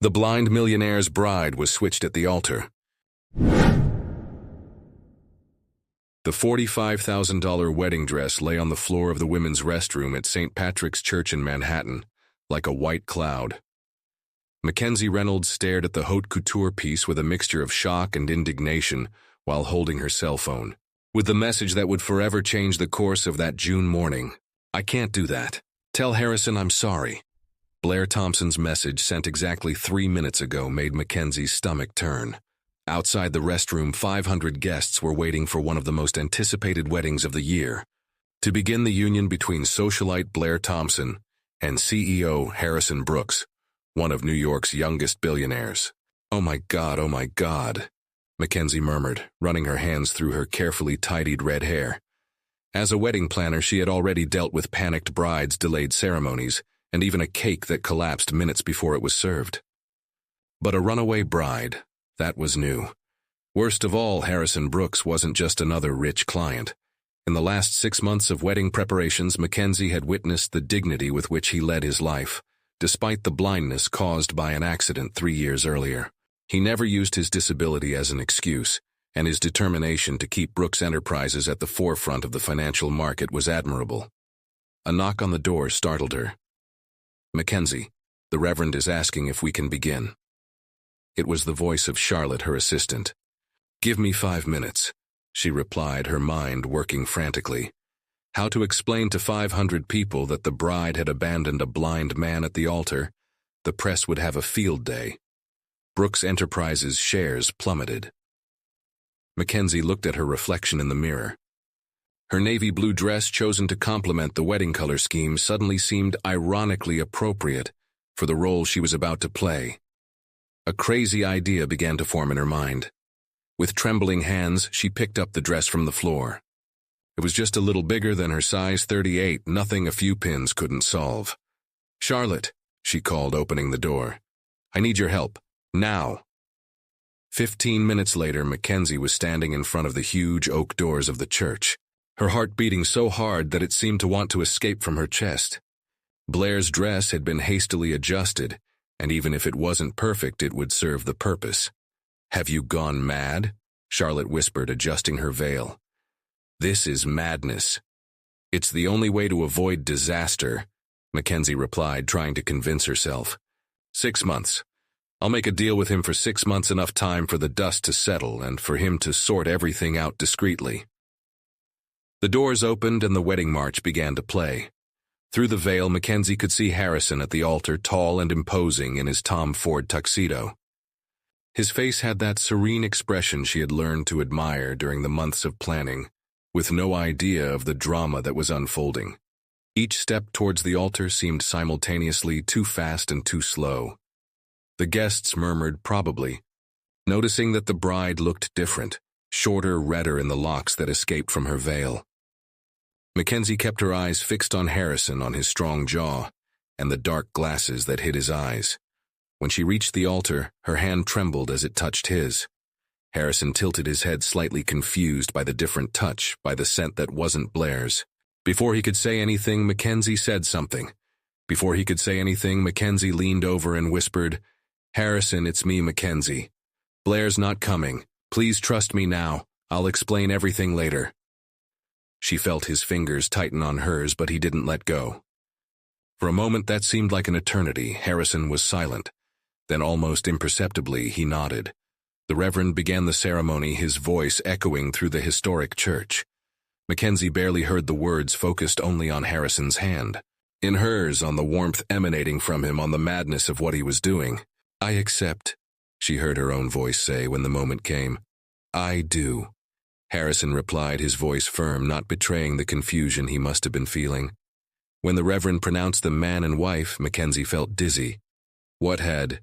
The blind millionaire's bride was switched at the altar. The $45,000 wedding dress lay on the floor of the women's restroom at St. Patrick's Church in Manhattan, like a white cloud. Mackenzie Reynolds stared at the haute couture piece with a mixture of shock and indignation while holding her cell phone, with the message that would forever change the course of that June morning. "I can't do that. Tell Harrison I'm sorry." Blair Thompson's message sent exactly 3 minutes ago made Mackenzie's stomach turn. Outside the restroom, 500 guests were waiting for one of the most anticipated weddings of the year, to begin the union between socialite Blair Thompson and CEO Harrison Brooks, one of New York's youngest billionaires. Oh my God, Mackenzie murmured, running her hands through her carefully tidied red hair. As a wedding planner, she had already dealt with panicked brides, delayed ceremonies, and even a cake that collapsed minutes before it was served. But a runaway bride, that was new. Worst of all, Harrison Brooks wasn't just another rich client. In the last 6 months of wedding preparations, Mackenzie had witnessed the dignity with which he led his life, despite the blindness caused by an accident 3 years earlier. He never used his disability as an excuse, and his determination to keep Brooks Enterprises at the forefront of the financial market was admirable. A knock on the door startled her. "Mackenzie, the Reverend is asking if we can begin." It was the voice of Charlotte, her assistant. "Give me 5 minutes," she replied, her mind working frantically. How to explain to 500 people that the bride had abandoned a blind man at the altar? The press would have a field day. Brooks Enterprises' shares plummeted. Mackenzie looked at her reflection in the mirror. Her navy blue dress, chosen to complement the wedding color scheme, suddenly seemed ironically appropriate for the role she was about to play. A crazy idea began to form in her mind. With trembling hands, she picked up the dress from the floor. It was just a little bigger than her size 38, nothing a few pins couldn't solve. "Charlotte," she called, opening the door. "I need your help. Now." 15 minutes later, Mackenzie was standing in front of the huge oak doors of the church, her heart beating so hard that it seemed to want to escape from her chest. Blair's dress had been hastily adjusted, and even if it wasn't perfect, it would serve the purpose. "Have you gone mad?" Charlotte whispered, adjusting her veil. "This is madness." "It's the only way to avoid disaster," Mackenzie replied, trying to convince herself. 6 months. I'll make a deal with him for 6 months, enough time for the dust to settle and for him to sort everything out discreetly. The doors opened and the wedding march began to play. Through the veil, Mackenzie could see Harrison at the altar, tall and imposing in his Tom Ford tuxedo. His face had that serene expression she had learned to admire during the months of planning, with no idea of the drama that was unfolding. Each step towards the altar seemed simultaneously too fast and too slow. The guests murmured probably, noticing that the bride looked different, shorter, redder in the locks that escaped from her veil. Mackenzie kept her eyes fixed on Harrison, on his strong jaw, and the dark glasses that hid his eyes. When she reached the altar, her hand trembled as it touched his. Harrison tilted his head, slightly confused by the different touch, by the scent that wasn't Blair's. Before he could say anything, Mackenzie said something. Before he could say anything, Mackenzie leaned over and whispered, "Harrison, it's me, Mackenzie. Blair's not coming. Please trust me now. I'll explain everything later." She felt his fingers tighten on hers, but he didn't let go. For a moment that seemed like an eternity. Harrison was silent. Then almost imperceptibly he nodded. The Reverend began the ceremony, his voice echoing through the historic church. Mackenzie barely heard the words, focused only on Harrison's hand. In hers, on the warmth emanating from him, on the madness of what he was doing. "I accept," she heard her own voice say when the moment came. "I do," Harrison replied, his voice firm, not betraying the confusion he must have been feeling. When the Reverend pronounced them man and wife, Mackenzie felt dizzy. What had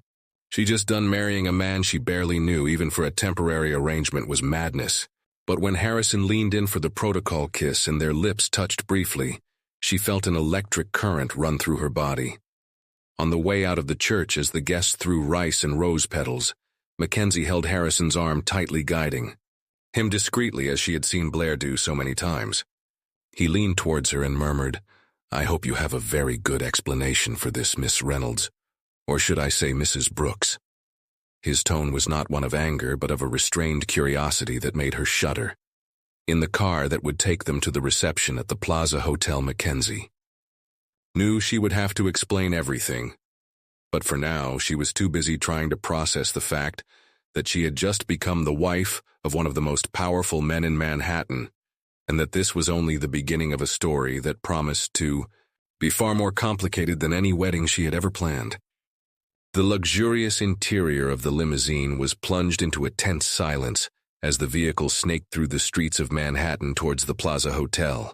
she just done? Marrying a man she barely knew, even for a temporary arrangement, was madness. But when Harrison leaned in for the protocol kiss and their lips touched briefly, she felt an electric current run through her body. On the way out of the church, as the guests threw rice and rose petals, Mackenzie held Harrison's arm tightly, guiding him discreetly as she had seen Blair do so many times. He leaned towards her and murmured, "I hope you have a very good explanation for this, Miss Reynolds. Or should I say Mrs. Brooks? His tone was not one of anger, but of a restrained curiosity that made her shudder. In the car that would take them to the reception at the Plaza Hotel, Mackenzie knew she would have to explain everything, but for now she was too busy trying to process the fact that she had just become the wife of one of the most powerful men in Manhattan, and that this was only the beginning of a story that promised to be far more complicated than any wedding she had ever planned. The luxurious interior of the limousine was plunged into a tense silence as the vehicle snaked through the streets of Manhattan towards the Plaza Hotel.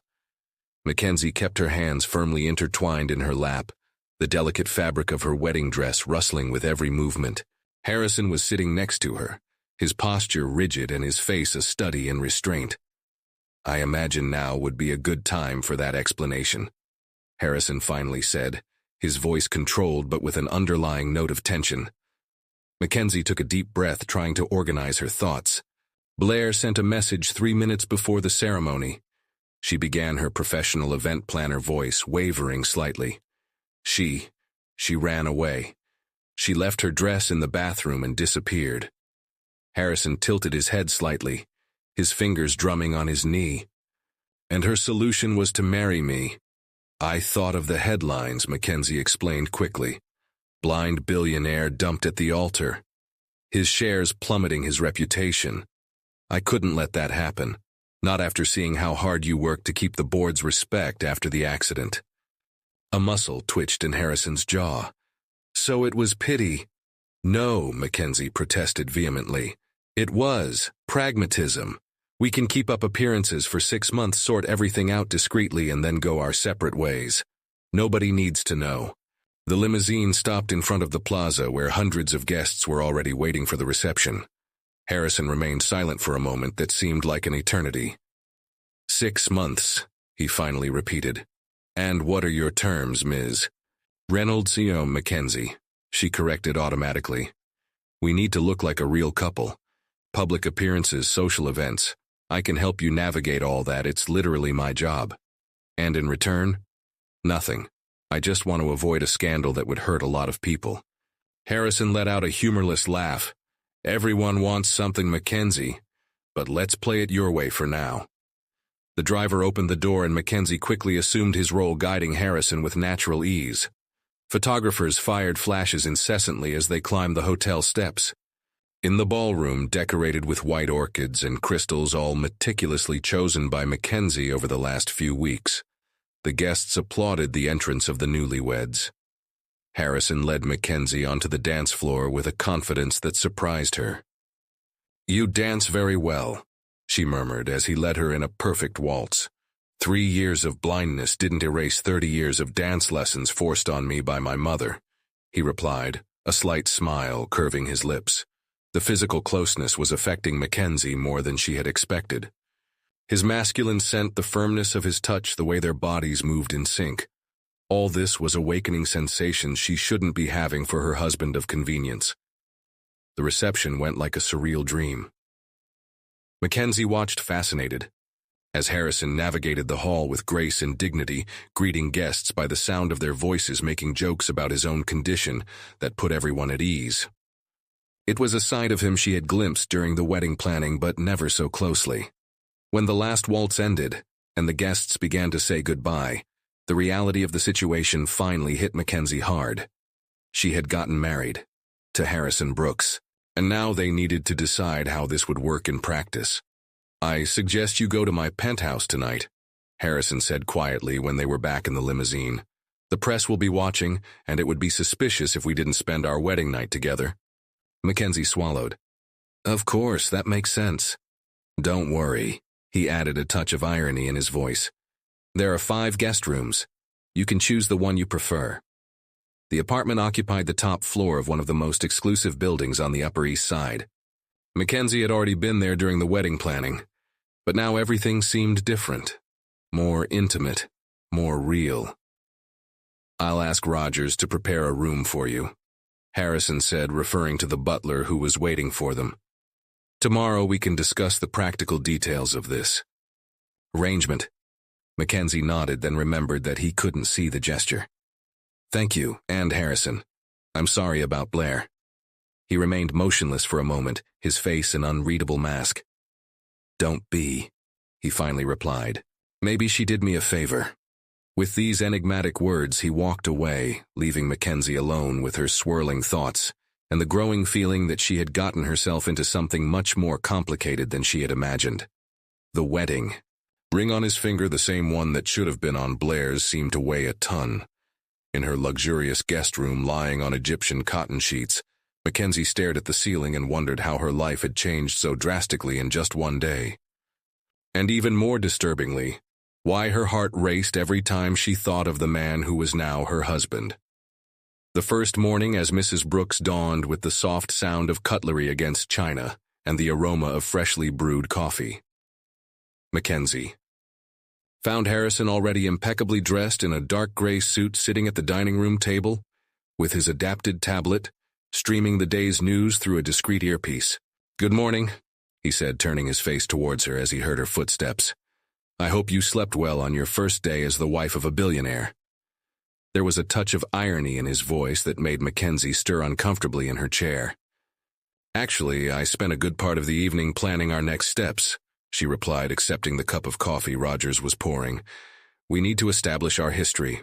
Mackenzie kept her hands firmly intertwined in her lap, the delicate fabric of her wedding dress rustling with every movement. Harrison was sitting next to her, his posture rigid and his face a study in restraint. I imagine now would be a good time for that explanation, Harrison finally said, his voice controlled but with an underlying note of tension. Mackenzie took a deep breath, trying to organize her thoughts. Blair sent a message 3 minutes before the ceremony. She began her professional event planner voice, wavering slightly. She ran away. She left her dress in the bathroom and disappeared. Harrison tilted his head slightly, his fingers drumming on his knee. And her solution was to marry me. I thought of the headlines, Mackenzie explained quickly. Blind billionaire dumped at the altar. His shares plummeting his reputation. I couldn't let that happen. Not after seeing how hard you worked to keep the board's respect after the accident. A muscle twitched in Harrison's jaw. So it was pity. No, Mackenzie protested vehemently. It was pragmatism. We can keep up appearances for 6 months, sort everything out discreetly, and then go our separate ways. Nobody needs to know. The limousine stopped in front of the plaza where hundreds of guests were already waiting for the reception. Harrison remained silent for a moment that seemed like an eternity. 6 months, he finally repeated. And what are your terms, Ms. Reynolds? Mackenzie, she corrected automatically. We need to look like a real couple. Public appearances, social events. I can help you navigate all that. It's literally my job. And in return? Nothing. I just want to avoid a scandal that would hurt a lot of people. Harrison let out a humorless laugh. Everyone wants something, Mackenzie, but let's play it your way for now. The driver opened the door and Mackenzie quickly assumed his role, guiding Harrison with natural ease. Photographers fired flashes incessantly as they climbed the hotel steps. In the ballroom, decorated with white orchids and crystals all meticulously chosen by Mackenzie over the last few weeks, the guests applauded the entrance of the newlyweds. Harrison led Mackenzie onto the dance floor with a confidence that surprised her. You dance very well, she murmured as he led her in a perfect waltz. 3 years of blindness didn't erase 30 years of dance lessons forced on me by my mother, he replied, a slight smile curving his lips. The physical closeness was affecting Mackenzie more than she had expected. His masculine scent, the firmness of his touch, the way their bodies moved in sync. All this was awakening sensations she shouldn't be having for her husband of convenience. The reception went like a surreal dream. Mackenzie watched fascinated, as Harrison navigated the hall with grace and dignity, greeting guests by the sound of their voices, making jokes about his own condition that put everyone at ease. It was a side of him she had glimpsed during the wedding planning, but never so closely. When the last waltz ended, and the guests began to say goodbye, the reality of the situation finally hit Mackenzie hard. She had gotten married to Harrison Brooks, and now they needed to decide how this would work in practice. I suggest you go to my penthouse tonight, Harrison said quietly when they were back in the limousine. The press will be watching, and it would be suspicious if we didn't spend our wedding night together. Mackenzie swallowed. Of course, that makes sense. Don't worry, he added, a touch of irony in his voice. There are 5 guest rooms. You can choose the one you prefer. The apartment occupied the top floor of one of the most exclusive buildings on the Upper East Side. Mackenzie had already been there during the wedding planning, but now everything seemed different, more intimate, more real. I'll ask Rogers to prepare a room for you, Harrison said, referring to the butler who was waiting for them. Tomorrow we can discuss the practical details of this arrangement. Mackenzie nodded, then remembered that he couldn't see the gesture. Thank you, and Harrison. I'm sorry about Blair. He remained motionless for a moment, his face an unreadable mask. Don't be, he finally replied. Maybe she did me a favor. With these enigmatic words, he walked away, leaving Mackenzie alone with her swirling thoughts and the growing feeling that she had gotten herself into something much more complicated than she had imagined. The wedding. Ring on his finger, the same one that should have been on Blair's, seemed to weigh a ton. In her luxurious guest room lying on Egyptian cotton sheets, Mackenzie stared at the ceiling and wondered how her life had changed so drastically in just one day. And even more disturbingly, why her heart raced every time she thought of the man who was now her husband. The first morning as Mrs. Brooks dawned with the soft sound of cutlery against china and the aroma of freshly brewed coffee. Mackenzie found Harrison already impeccably dressed in a dark gray suit sitting at the dining room table, with his adapted tablet, streaming the day's news through a discreet earpiece. "Good morning," he said, turning his face towards her as he heard her footsteps. "I hope you slept well on your first day as the wife of a billionaire." There was a touch of irony in his voice that made Mackenzie stir uncomfortably in her chair. "Actually, I spent a good part of the evening planning our next steps," she replied, accepting the cup of coffee Rogers was pouring. "We need to establish our history."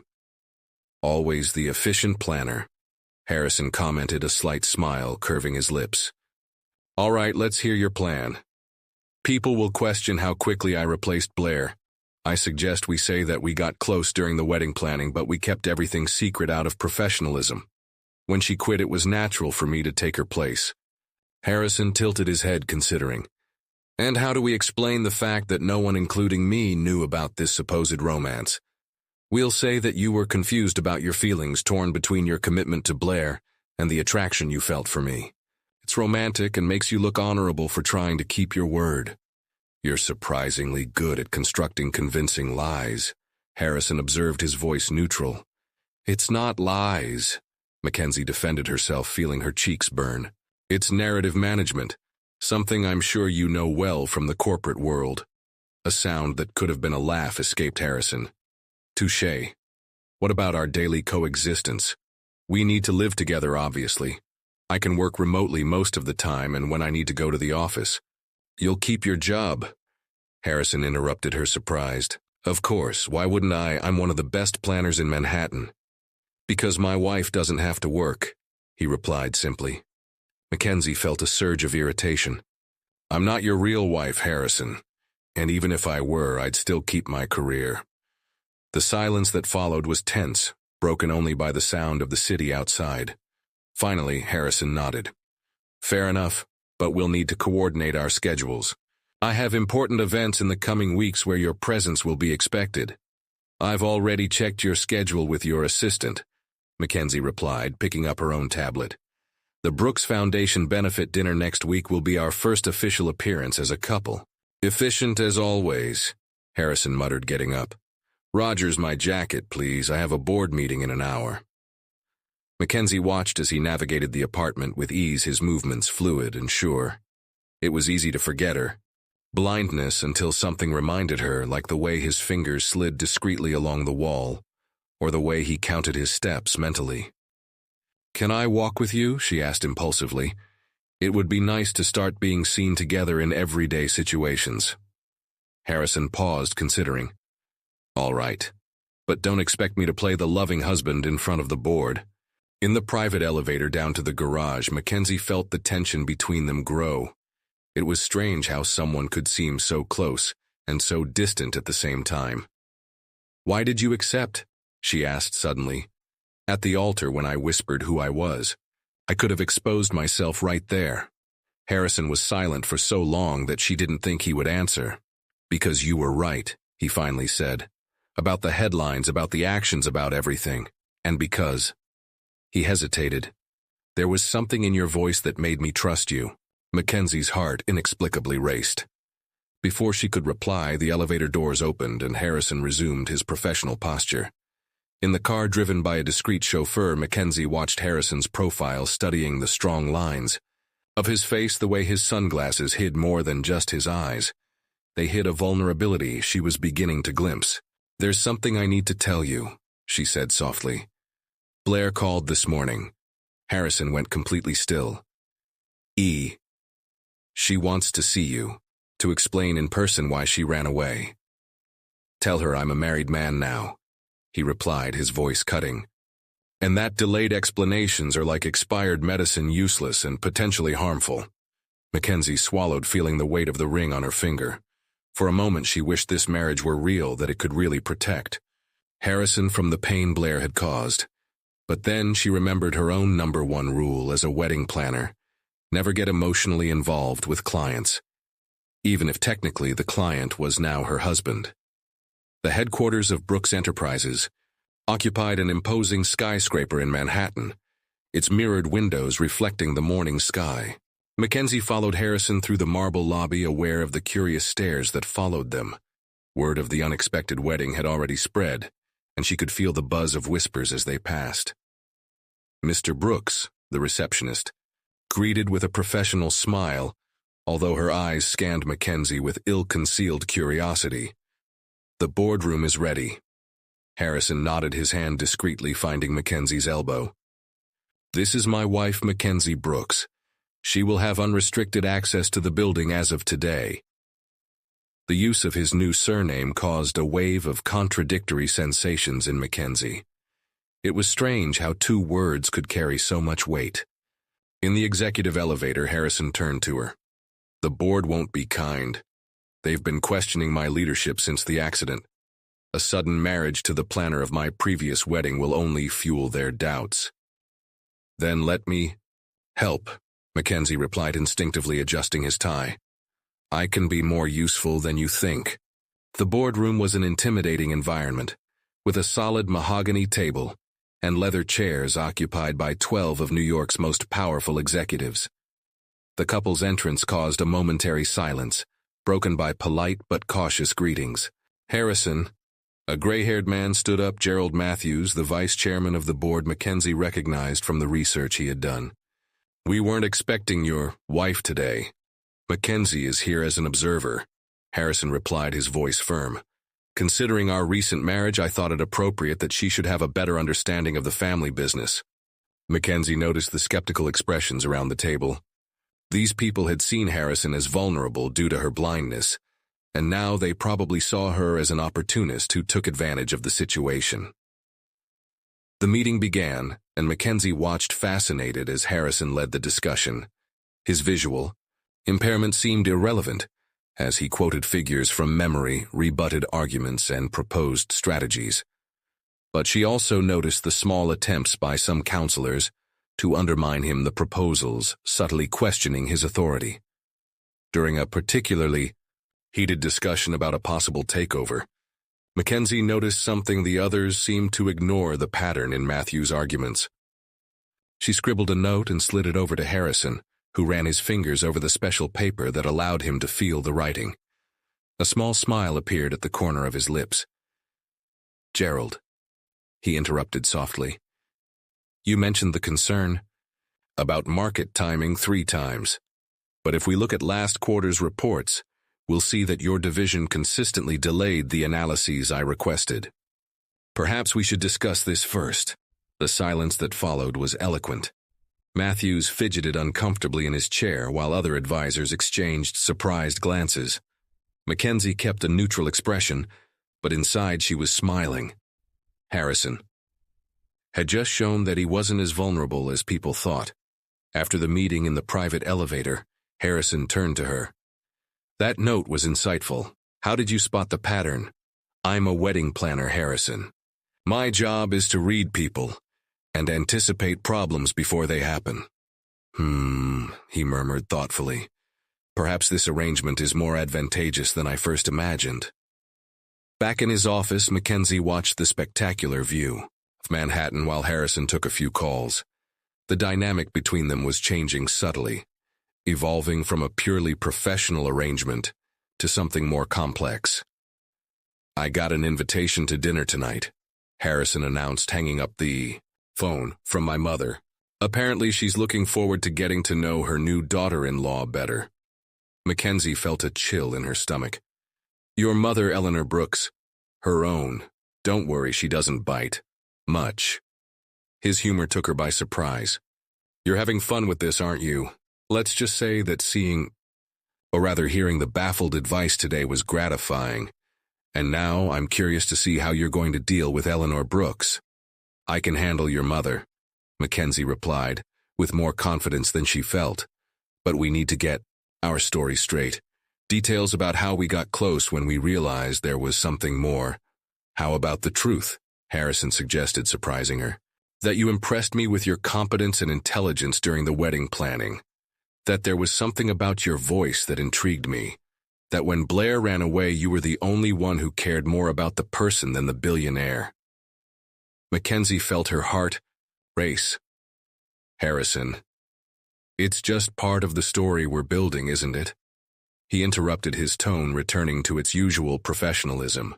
"Always the efficient planner," Harrison commented, a slight smile curving his lips. "All right, let's hear your plan. People will question how quickly I replaced Blair. I suggest we say that we got close during the wedding planning, but we kept everything secret out of professionalism. When she quit, it was natural for me to take her place." Harrison tilted his head, considering. "And how do we explain the fact that no one, including me, knew about this supposed romance? We'll say that you were confused about your feelings, torn between your commitment to Blair and the attraction you felt for me. It's romantic and makes you look honorable for trying to keep your word." "You're surprisingly good at constructing convincing lies," Harrison observed, his voice neutral. "It's not lies," Mackenzie defended herself, feeling her cheeks burn. "It's narrative management, something I'm sure you know well from the corporate world." A sound that could have been a laugh escaped Harrison. "Touché. What about our daily coexistence? We need to live together, obviously. I can work remotely most of the time, and when I need to go to the office." "You'll keep your job," Harrison interrupted her, surprised. "Of course, why wouldn't I? I'm one of the best planners in Manhattan." "Because my wife doesn't have to work," he replied simply. Mackenzie felt a surge of irritation. "I'm not your real wife, Harrison, and even if I were, I'd still keep my career." The silence that followed was tense, broken only by the sound of the city outside. Finally, Harrison nodded. "Fair enough, but we'll need to coordinate our schedules. I have important events in the coming weeks where your presence will be expected." "I've already checked your schedule with your assistant," Mackenzie replied, picking up her own tablet. "The Brooks Foundation benefit dinner next week will be our first official appearance as a couple." "Efficient as always," Harrison muttered, getting up. "Rogers, my jacket, please. I have a board meeting in an hour." Mackenzie watched as he navigated the apartment with ease, his movements fluid and sure. It was easy to forget her. Blindness until something reminded her, like the way his fingers slid discreetly along the wall, or the way he counted his steps mentally. "Can I walk with you?" she asked impulsively. It would be nice to start being seen together in everyday situations. Harrison paused, considering. "All right, but don't expect me to play the loving husband in front of the board." In the private elevator down to the garage, Mackenzie felt the tension between them grow. It was strange how someone could seem so close and so distant at the same time. "Why did you accept?" she asked suddenly. "At the altar, when I whispered who I was. I could have exposed myself right there." Harrison was silent for so long that she didn't think he would answer. "Because you were right," he finally said. "About the headlines, about the actions, about everything. And because—" He hesitated. "There was something in your voice that made me trust you." Mackenzie's heart inexplicably raced. Before she could reply, the elevator doors opened and Harrison resumed his professional posture. In the car driven by a discreet chauffeur, Mackenzie watched Harrison's profile, studying the strong lines of his face, the way his sunglasses hid more than just his eyes. They hid a vulnerability she was beginning to glimpse. "There's something I need to tell you," she said softly. "Blair called this morning." Harrison went completely still. E. She wants to see you, to explain in person why she ran away. Tell her I'm a married man now, he replied, his voice cutting. And that delayed explanations are like expired medicine, useless and potentially harmful. Mackenzie swallowed, feeling the weight of the ring on her finger. For a moment she wished this marriage were real, that it could really protect Harrison from the pain Blair had caused. But then she remembered her own #1 rule as a wedding planner: never get emotionally involved with clients, even if technically the client was now her husband. The headquarters of Brooks Enterprises occupied an imposing skyscraper in Manhattan, its mirrored windows reflecting the morning sky. Mackenzie followed Harrison through the marble lobby, aware of the curious stares that followed them. Word of the unexpected wedding had already spread, and she could feel the buzz of whispers as they passed. Mr. Brooks, the receptionist, greeted with a professional smile, although her eyes scanned Mackenzie with ill-concealed curiosity. The boardroom is ready. Harrison nodded, his hand discreetly finding Mackenzie's elbow. This is my wife, Mackenzie Brooks. She will have unrestricted access to the building as of today. The use of his new surname caused a wave of contradictory sensations in Mackenzie. It was strange how 2 words could carry so much weight. In the executive elevator, Harrison turned to her. The board won't be kind. They've been questioning my leadership since the accident. A sudden marriage to the planner of my previous wedding will only fuel their doubts. Then let me help, Mackenzie replied, instinctively adjusting his tie. I can be more useful than you think. The boardroom was an intimidating environment, with a solid mahogany table and leather chairs occupied by 12 of New York's most powerful executives. The couple's entrance caused a momentary silence, broken by polite but cautious greetings. Harrison, a gray-haired man, stood up. Gerald Matthews, the vice chairman of the board, Mackenzie recognized from the research he had done. We weren't expecting your wife today. Mackenzie is here as an observer, Harrison replied, his voice firm. Considering our recent marriage, I thought it appropriate that she should have a better understanding of the family business. Mackenzie noticed the skeptical expressions around the table. These people had seen Harrison as vulnerable due to her blindness, and now they probably saw her as an opportunist who took advantage of the situation. The meeting began, and Mackenzie watched fascinated as Harrison led the discussion. His visual impairment seemed irrelevant, as he quoted figures from memory, rebutted arguments, and proposed strategies. But she also noticed the small attempts by some counselors to undermine him, the proposals subtly questioning his authority. During a particularly heated discussion about a possible takeover, Mackenzie noticed something the others seemed to ignore: the pattern in Matthew's arguments. She scribbled a note and slid it over to Harrison, who ran his fingers over the special paper that allowed him to feel the writing. A small smile appeared at the corner of his lips. Gerald, he interrupted softly. You mentioned the concern about market timing 3 times. But if we look at last quarter's reports, we'll see that your division consistently delayed the analyses I requested. Perhaps we should discuss this first. The silence that followed was eloquent. Matthews fidgeted uncomfortably in his chair while other advisors exchanged surprised glances. Mackenzie kept a neutral expression, but inside she was smiling. Harrison had just shown that he wasn't as vulnerable as people thought. After the meeting in the private elevator, Harrison turned to her. That note was insightful. How did you spot the pattern? I'm a wedding planner, Harrison. My job is to read people and anticipate problems before they happen. He murmured thoughtfully. Perhaps this arrangement is more advantageous than I first imagined. Back in his office, Mackenzie watched the spectacular view of Manhattan while Harrison took a few calls. The dynamic between them was changing subtly, evolving from a purely professional arrangement to something more complex. I got an invitation to dinner tonight, Harrison announced, hanging up the phone from my mother. Apparently she's looking forward to getting to know her new daughter-in-law better. Mackenzie felt a chill in her stomach. Your mother, Eleanor Brooks. Her own. Don't worry, she doesn't bite much. His humor took her by surprise. You're having fun with this, aren't you? Let's just say that hearing the baffled advice today was gratifying. And now I'm curious to see how you're going to deal with Eleanor Brooks. I can handle your mother, Mackenzie replied, with more confidence than she felt. But we need to get our story straight. Details about how we got close when we realized there was something more. How about the truth? Harrison suggested, surprising her. That you impressed me with your competence and intelligence during the wedding planning. That there was something about your voice that intrigued me. That when Blair ran away, you were the only one who cared more about the person than the billionaire. Mackenzie felt her heart race. Harrison, it's just part of the story we're building, isn't it? He interrupted, his tone returning to its usual professionalism.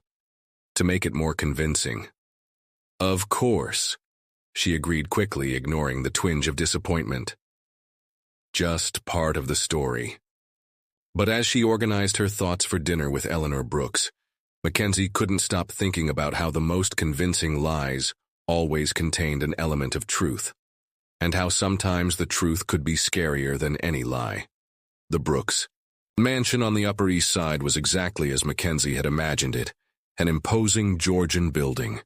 To make it more convincing. Of course, she agreed quickly, ignoring the twinge of disappointment. Just part of the story. But as she organized her thoughts for dinner with Eleanor Brooks, Mackenzie couldn't stop thinking about how the most convincing lies always contained an element of truth, and how sometimes the truth could be scarier than any lie. The Brooks mansion on the Upper East Side was exactly as Mackenzie had imagined it, an imposing Georgian building,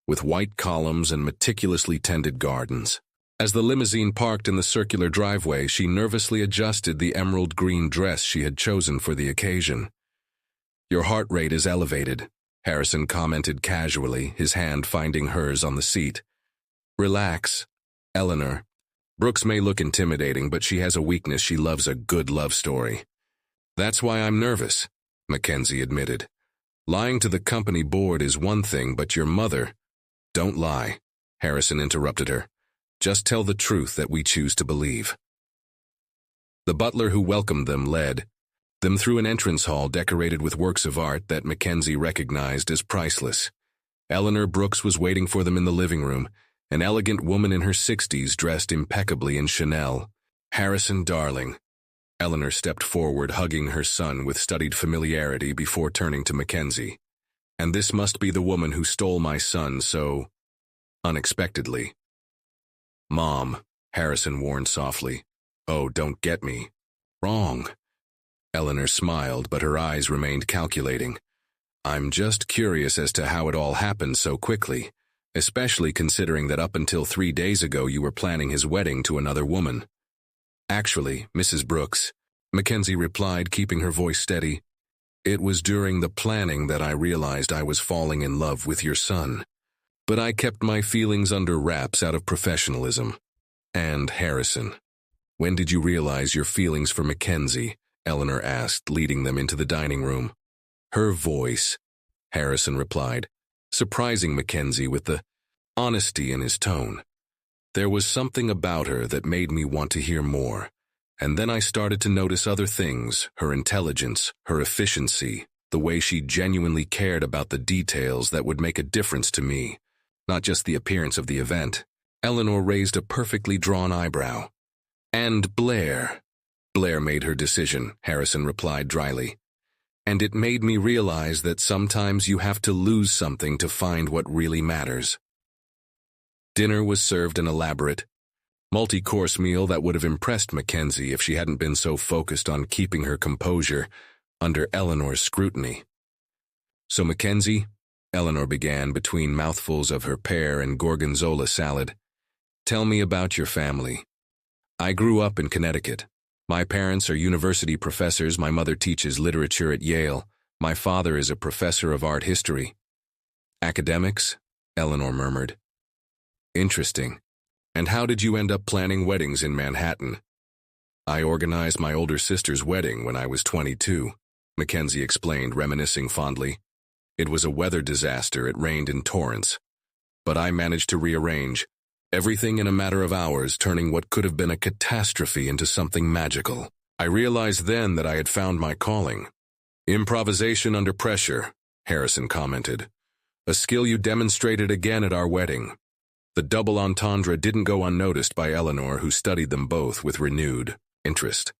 with white columns and meticulously tended gardens. As the limousine parked in the circular driveway, she nervously adjusted the emerald green dress she had chosen for the occasion. Your heart rate is elevated, Harrison commented casually, his hand finding hers on the seat. Relax, Eleanor. Brooks may look intimidating, but she has a weakness: she loves a good love story. That's why I'm nervous, Mackenzie admitted. Lying to the company board is one thing, but your mother— Don't lie, Harrison interrupted her. Just tell the truth that we choose to believe. The butler who welcomed them led them through an entrance hall decorated with works of art that Mackenzie recognized as priceless. Eleanor Brooks was waiting for them in the living room, an elegant woman in her 60s dressed impeccably in Chanel. Harrison, darling. Eleanor stepped forward, hugging her son with studied familiarity before turning to Mackenzie. And this must be the woman who stole my son so unexpectedly. Mom, Harrison warned softly. Oh, don't get me wrong. Eleanor smiled, but her eyes remained calculating. I'm just curious as to how it all happened so quickly, especially considering that up until 3 days ago you were planning his wedding to another woman. Actually, Mrs. Brooks, Mackenzie replied, keeping her voice steady, it was during the planning that I realized I was falling in love with your son. But I kept my feelings under wraps out of professionalism. And Harrison, when did you realize your feelings for Mackenzie? Eleanor asked, leading them into the dining room. Her voice, Harrison replied, surprising Mackenzie with the honesty in his tone. There was something about her that made me want to hear more, and then I started to notice other things: her intelligence, her efficiency, the way she genuinely cared about the details that would make a difference to me, not just the appearance of the event. Eleanor raised a perfectly drawn eyebrow. And Blair. Blair made her decision, Harrison replied dryly. And it made me realize that sometimes you have to lose something to find what really matters. Dinner was served, an elaborate, multi-course meal that would have impressed Mackenzie if she hadn't been so focused on keeping her composure under Eleanor's scrutiny. So Mackenzie, Eleanor began between mouthfuls of her pear and gorgonzola salad, tell me about your family. I grew up in Connecticut. My parents are university professors. My mother teaches literature at Yale. My father is a professor of art history. Academics? Eleanor murmured. Interesting. And how did you end up planning weddings in Manhattan? I organized my older sister's wedding when I was 22, Mackenzie explained, reminiscing fondly. It was a weather disaster. It rained in torrents. But I managed to rearrange everything in a matter of hours, turning what could have been a catastrophe into something magical. I realized then that I had found my calling. Improvisation under pressure, Harrison commented. A skill you demonstrated again at our wedding. The double entendre didn't go unnoticed by Eleanor, who studied them both with renewed interest.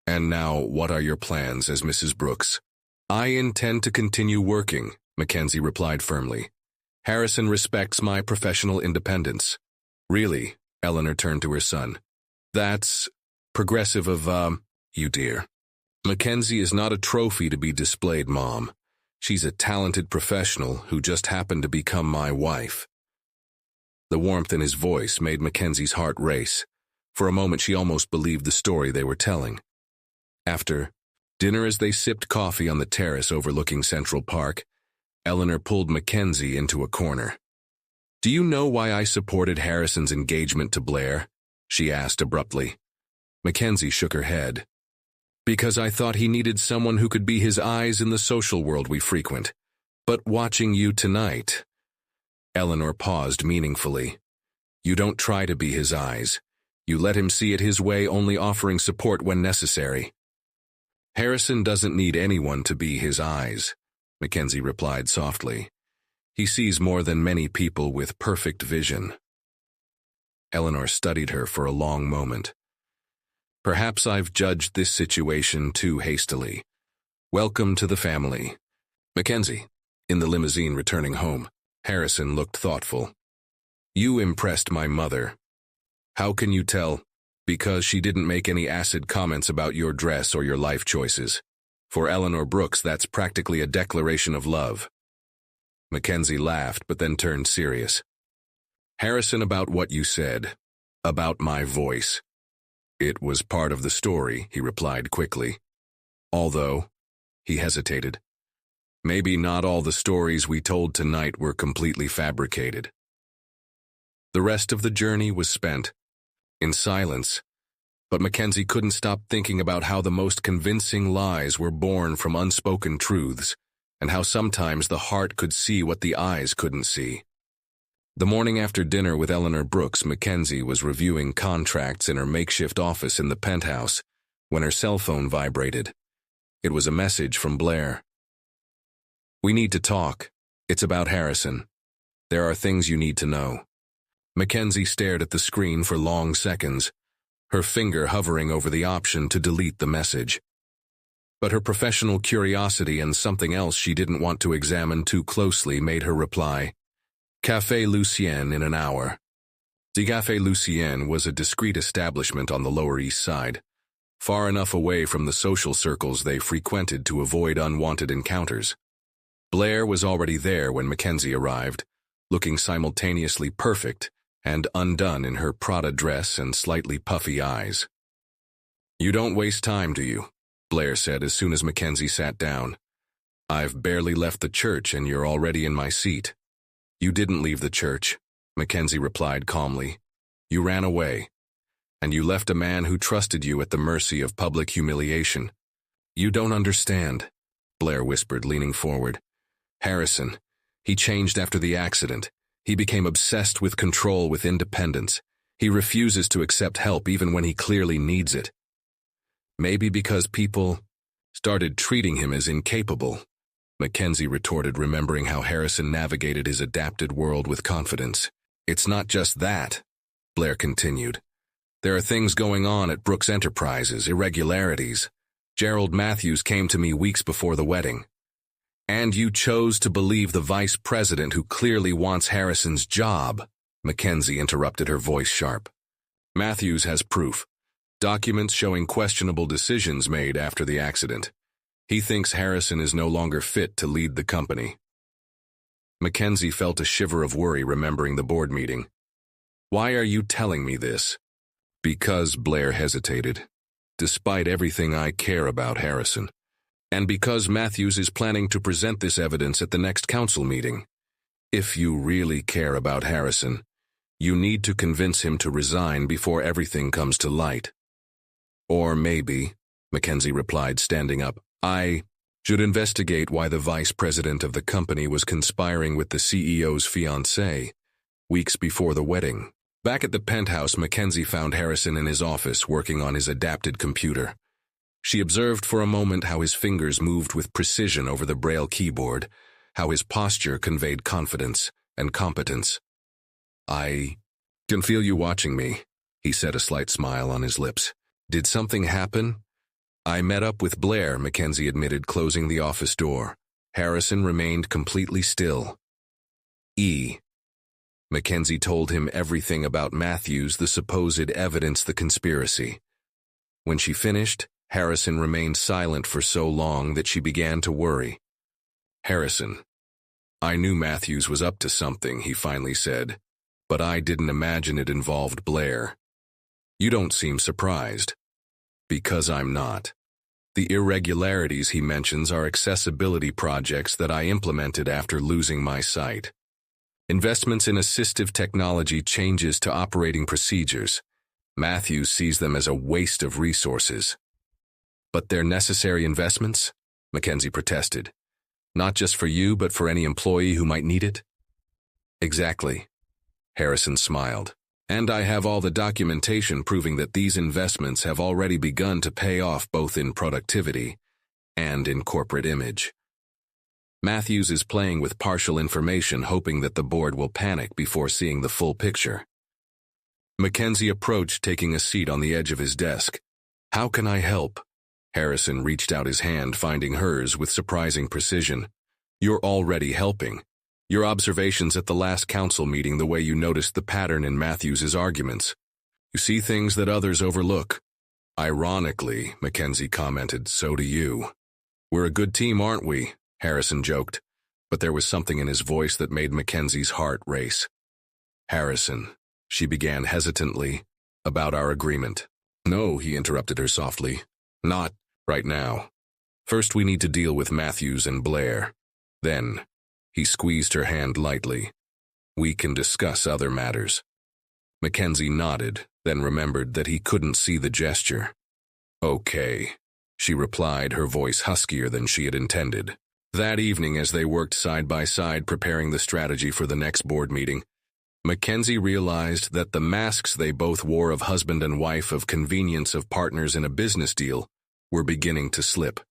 And now, what are your plans as Mrs. Brooks? I intend to continue working, Mackenzie replied firmly. Harrison respects my professional independence. Really? Eleanor turned to her son. That's progressive of, you dear. Mackenzie is not a trophy to be displayed, Mom. She's a talented professional who just happened to become my wife. The warmth in his voice made Mackenzie's heart race. For a moment she almost believed the story they were telling. After dinner, as they sipped coffee on the terrace overlooking Central Park, Eleanor pulled Mackenzie into a corner. "Do you know why I supported Harrison's engagement to Blair?" she asked abruptly. Mackenzie shook her head. "Because I thought he needed someone who could be his eyes in the social world we frequent. But watching you tonight..." Eleanor paused meaningfully. "You don't try to be his eyes. You let him see it his way, only offering support when necessary." "Harrison doesn't need anyone to be his eyes," Mackenzie replied softly. "He sees more than many people with perfect vision." Eleanor studied her for a long moment. "Perhaps I've judged this situation too hastily. Welcome to the family." "Mackenzie," in the limousine returning home, Harrison looked thoughtful. "You impressed my mother. How can you tell? Because she didn't make any acid comments about your dress or your life choices. For Eleanor Brooks, that's practically a declaration of love." Mackenzie laughed, but then turned serious. "Harrison, about what you said. About my voice. It was part of the story," he replied quickly. "Although," he hesitated, "maybe not all the stories we told tonight were completely fabricated." The rest of the journey was spent in silence, but Mackenzie couldn't stop thinking about how the most convincing lies were born from unspoken truths, and how sometimes the heart could see what the eyes couldn't see. The morning after dinner with Eleanor Brooks, Mackenzie was reviewing contracts in her makeshift office in the penthouse when her cell phone vibrated. It was a message from Blair. "We need to talk. It's about Harrison. There are things you need to know." Mackenzie stared at the screen for long seconds, her finger hovering over the option to delete the message. But her professional curiosity and something else she didn't want to examine too closely made her reply, "Café Lucien in an hour." The Café Lucien was a discreet establishment on the Lower East Side, far enough away from the social circles they frequented to avoid unwanted encounters. Blair was already there when Mackenzie arrived, looking simultaneously perfect and undone in her Prada dress and slightly puffy eyes. "You don't waste time, do you?" Blair said as soon as Mackenzie sat down. "I've barely left the church and you're already in my seat." "You didn't leave the church," Mackenzie replied calmly. "You ran away. And you left a man who trusted you at the mercy of public humiliation." "You don't understand," Blair whispered, leaning forward. "Harrison, he changed after the accident. He became obsessed with control, with independence. He refuses to accept help even when he clearly needs it. Maybe because people started treating him as incapable," Mackenzie retorted, remembering how Harrison navigated his adapted world with confidence. "It's not just that," Blair continued. "There are things going on at Brooks Enterprises, irregularities. Gerald Matthews came to me weeks before the wedding. And you chose to believe the vice president who clearly wants Harrison's job," Mackenzie interrupted, her voice sharp. "Matthews has proof. Documents showing questionable decisions made after the accident. He thinks Harrison is no longer fit to lead the company." Mackenzie felt a shiver of worry remembering the board meeting. "Why are you telling me this?" "Because," Blair hesitated, "despite everything I care about Harrison. And because Matthews is planning to present this evidence at the next council meeting. If you really care about Harrison, you need to convince him to resign before everything comes to light." "Or maybe," Mackenzie replied, standing up, "I should investigate why the vice president of the company was conspiring with the CEO's fiancée weeks before the wedding." Back at the penthouse, Mackenzie found Harrison in his office working on his adapted computer. She observed for a moment how his fingers moved with precision over the braille keyboard, how his posture conveyed confidence and competence. "I can feel you watching me," he said, a slight smile on his lips. "Did something happen?" "I met up with Blair," Mackenzie admitted, closing the office door. Harrison remained completely still. Mackenzie told him everything about Matthews, the supposed evidence, the conspiracy. When she finished, Harrison remained silent for so long that she began to worry. "Harrison, I knew Matthews was up to something," he finally said, "but I didn't imagine it involved Blair." "You don't seem surprised." "Because I'm not. The irregularities he mentions are accessibility projects that I implemented after losing my sight. Investments in assistive technology, changes to operating procedures. Matthews sees them as a waste of resources." "But they're necessary investments?" Mackenzie protested. "Not just for you, but for any employee who might need it?" "Exactly." Harrison smiled. "And I have all the documentation proving that these investments have already begun to pay off, both in productivity and in corporate image. Matthews is playing with partial information, hoping that the board will panic before seeing the full picture." Mackenzie approached, taking a seat on the edge of his desk. "How can I help?" Harrison reached out his hand, finding hers with surprising precision. "You're already helping. Your observations at the last council meeting, the way you noticed the pattern in Matthews's arguments. You see things that others overlook." "Ironically," Mackenzie commented, "so do you." "We're a good team, aren't we?" Harrison joked, but there was something in his voice that made Mackenzie's heart race. "Harrison," she began hesitantly, "about our agreement." "No," he interrupted her softly. "Not right now. First we need to deal with Matthews and Blair. Then," he squeezed her hand lightly, "we can discuss other matters." Mackenzie nodded, then remembered that he couldn't see the gesture. "Okay," she replied, her voice huskier than she had intended. That evening, as they worked side by side preparing the strategy for the next board meeting, Mackenzie realized that the masks they both wore of husband and wife, of convenience, of partners in a business deal, were beginning to slip.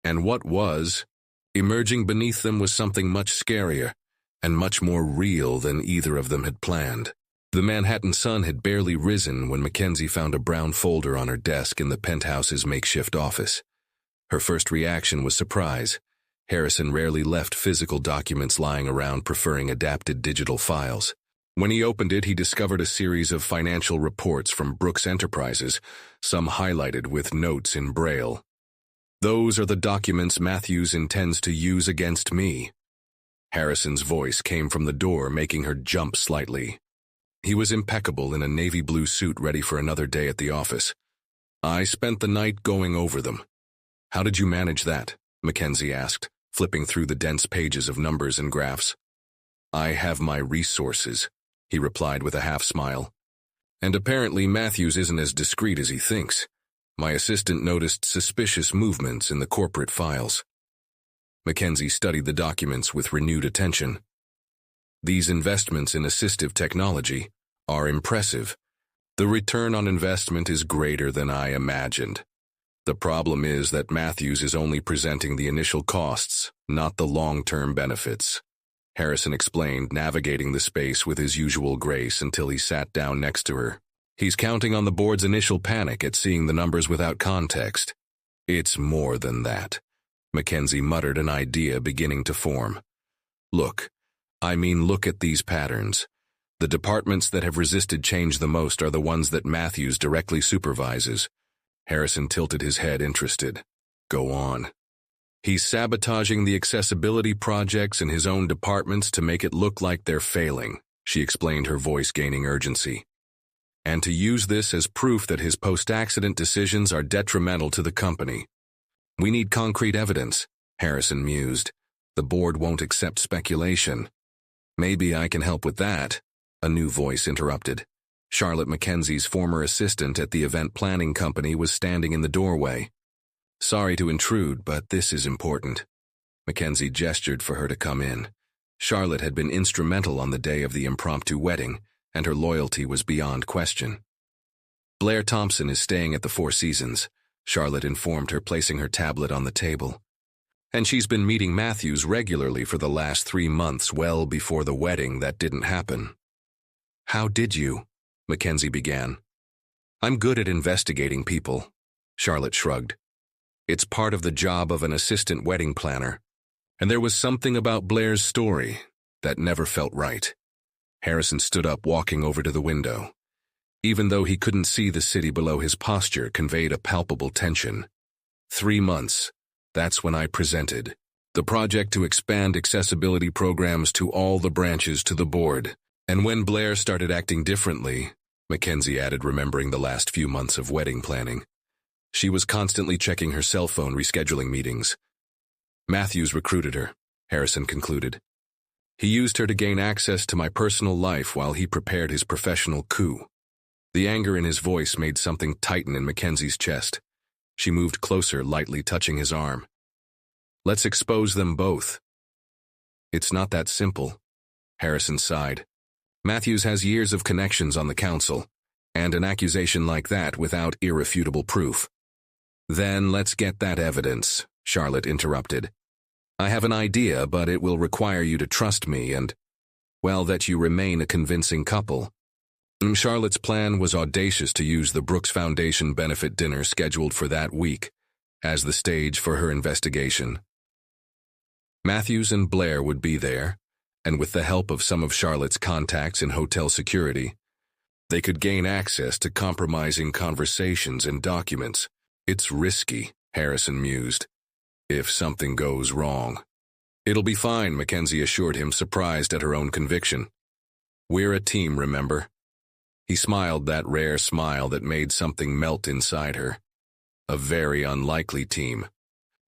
And what was emerging beneath them was something much scarier and much more real than either of them had planned. The Manhattan sun had barely risen when Mackenzie found a brown folder on her desk in the penthouse's makeshift office. Her first reaction was surprise. Harrison rarely left physical documents lying around, preferring adapted digital files. When he opened it, he discovered a series of financial reports from Brooks Enterprises, some highlighted with notes in Braille. "Those are the documents Matthews intends to use against me." Harrison's voice came from the door, making her jump slightly. He was impeccable in a navy blue suit, ready for another day at the office. "I spent the night going over them." "How did you manage that?" Mackenzie asked, flipping through the dense pages of numbers and graphs. "I have my resources," he replied with a half-smile. "And apparently Matthews isn't as discreet as he thinks. My assistant noticed suspicious movements in the corporate files." Mackenzie studied the documents with renewed attention. "These investments in assistive technology are impressive. The return on investment is greater than I imagined. The problem is that Matthews is only presenting the initial costs, not the long-term benefits," Harrison explained, navigating the space with his usual grace until he sat down next to her. "He's counting on the board's initial panic at seeing the numbers without context." "It's more than that," Mackenzie muttered, an idea beginning to form. Look at these patterns. The departments that have resisted change the most are the ones that Matthews directly supervises." Harrison tilted his head, interested. "Go on." "He's sabotaging the accessibility projects in his own departments to make it look like they're failing," she explained, her voice gaining urgency. "And to use this as proof that his post-accident decisions are detrimental to the company." "We need concrete evidence," Harrison mused. "The board won't accept speculation." "Maybe I can help with that," a new voice interrupted. Charlotte, Mackenzie's former assistant at the event planning company, was standing in the doorway. "Sorry to intrude, but this is important." Mackenzie gestured for her to come in. Charlotte had been instrumental on the day of the impromptu wedding, and her loyalty was beyond question. "Blair Thompson is staying at the Four Seasons," Charlotte informed her, placing her tablet on the table. "And she's been meeting Matthews regularly for the last 3 months, well before the wedding that didn't happen." "How did you?" Mackenzie began. "I'm good at investigating people," Charlotte shrugged. "It's part of the job of an assistant wedding planner. And there was something about Blair's story that never felt right." Harrison stood up, walking over to the window. Even though he couldn't see the city below, his posture conveyed a palpable tension. 3 months. That's when I presented the project to expand accessibility programs to all the branches to the board. And when Blair started acting differently, Mackenzie added, remembering the last few months of wedding planning. She was constantly checking her cell phone, rescheduling meetings. Matthews recruited her, Harrison concluded. He used her to gain access to my personal life while he prepared his professional coup. The anger in his voice made something tighten in Mackenzie's chest. She moved closer, lightly touching his arm. Let's expose them both. It's not that simple, Harrison sighed. Matthews has years of connections on the council, and an accusation like that without irrefutable proof. Then let's get that evidence, Charlotte interrupted. I have an idea, but it will require you to trust me and, well, that you remain a convincing couple. Charlotte's plan was audacious, to use the Brooks Foundation benefit dinner scheduled for that week as the stage for her investigation. Matthews and Blair would be there, and with the help of some of Charlotte's contacts in hotel security, they could gain access to compromising conversations and documents. It's risky, Harrison mused. If something goes wrong. It'll be fine, Mackenzie assured him, surprised at her own conviction. We're a team, remember? He smiled, that rare smile that made something melt inside her. A very unlikely team.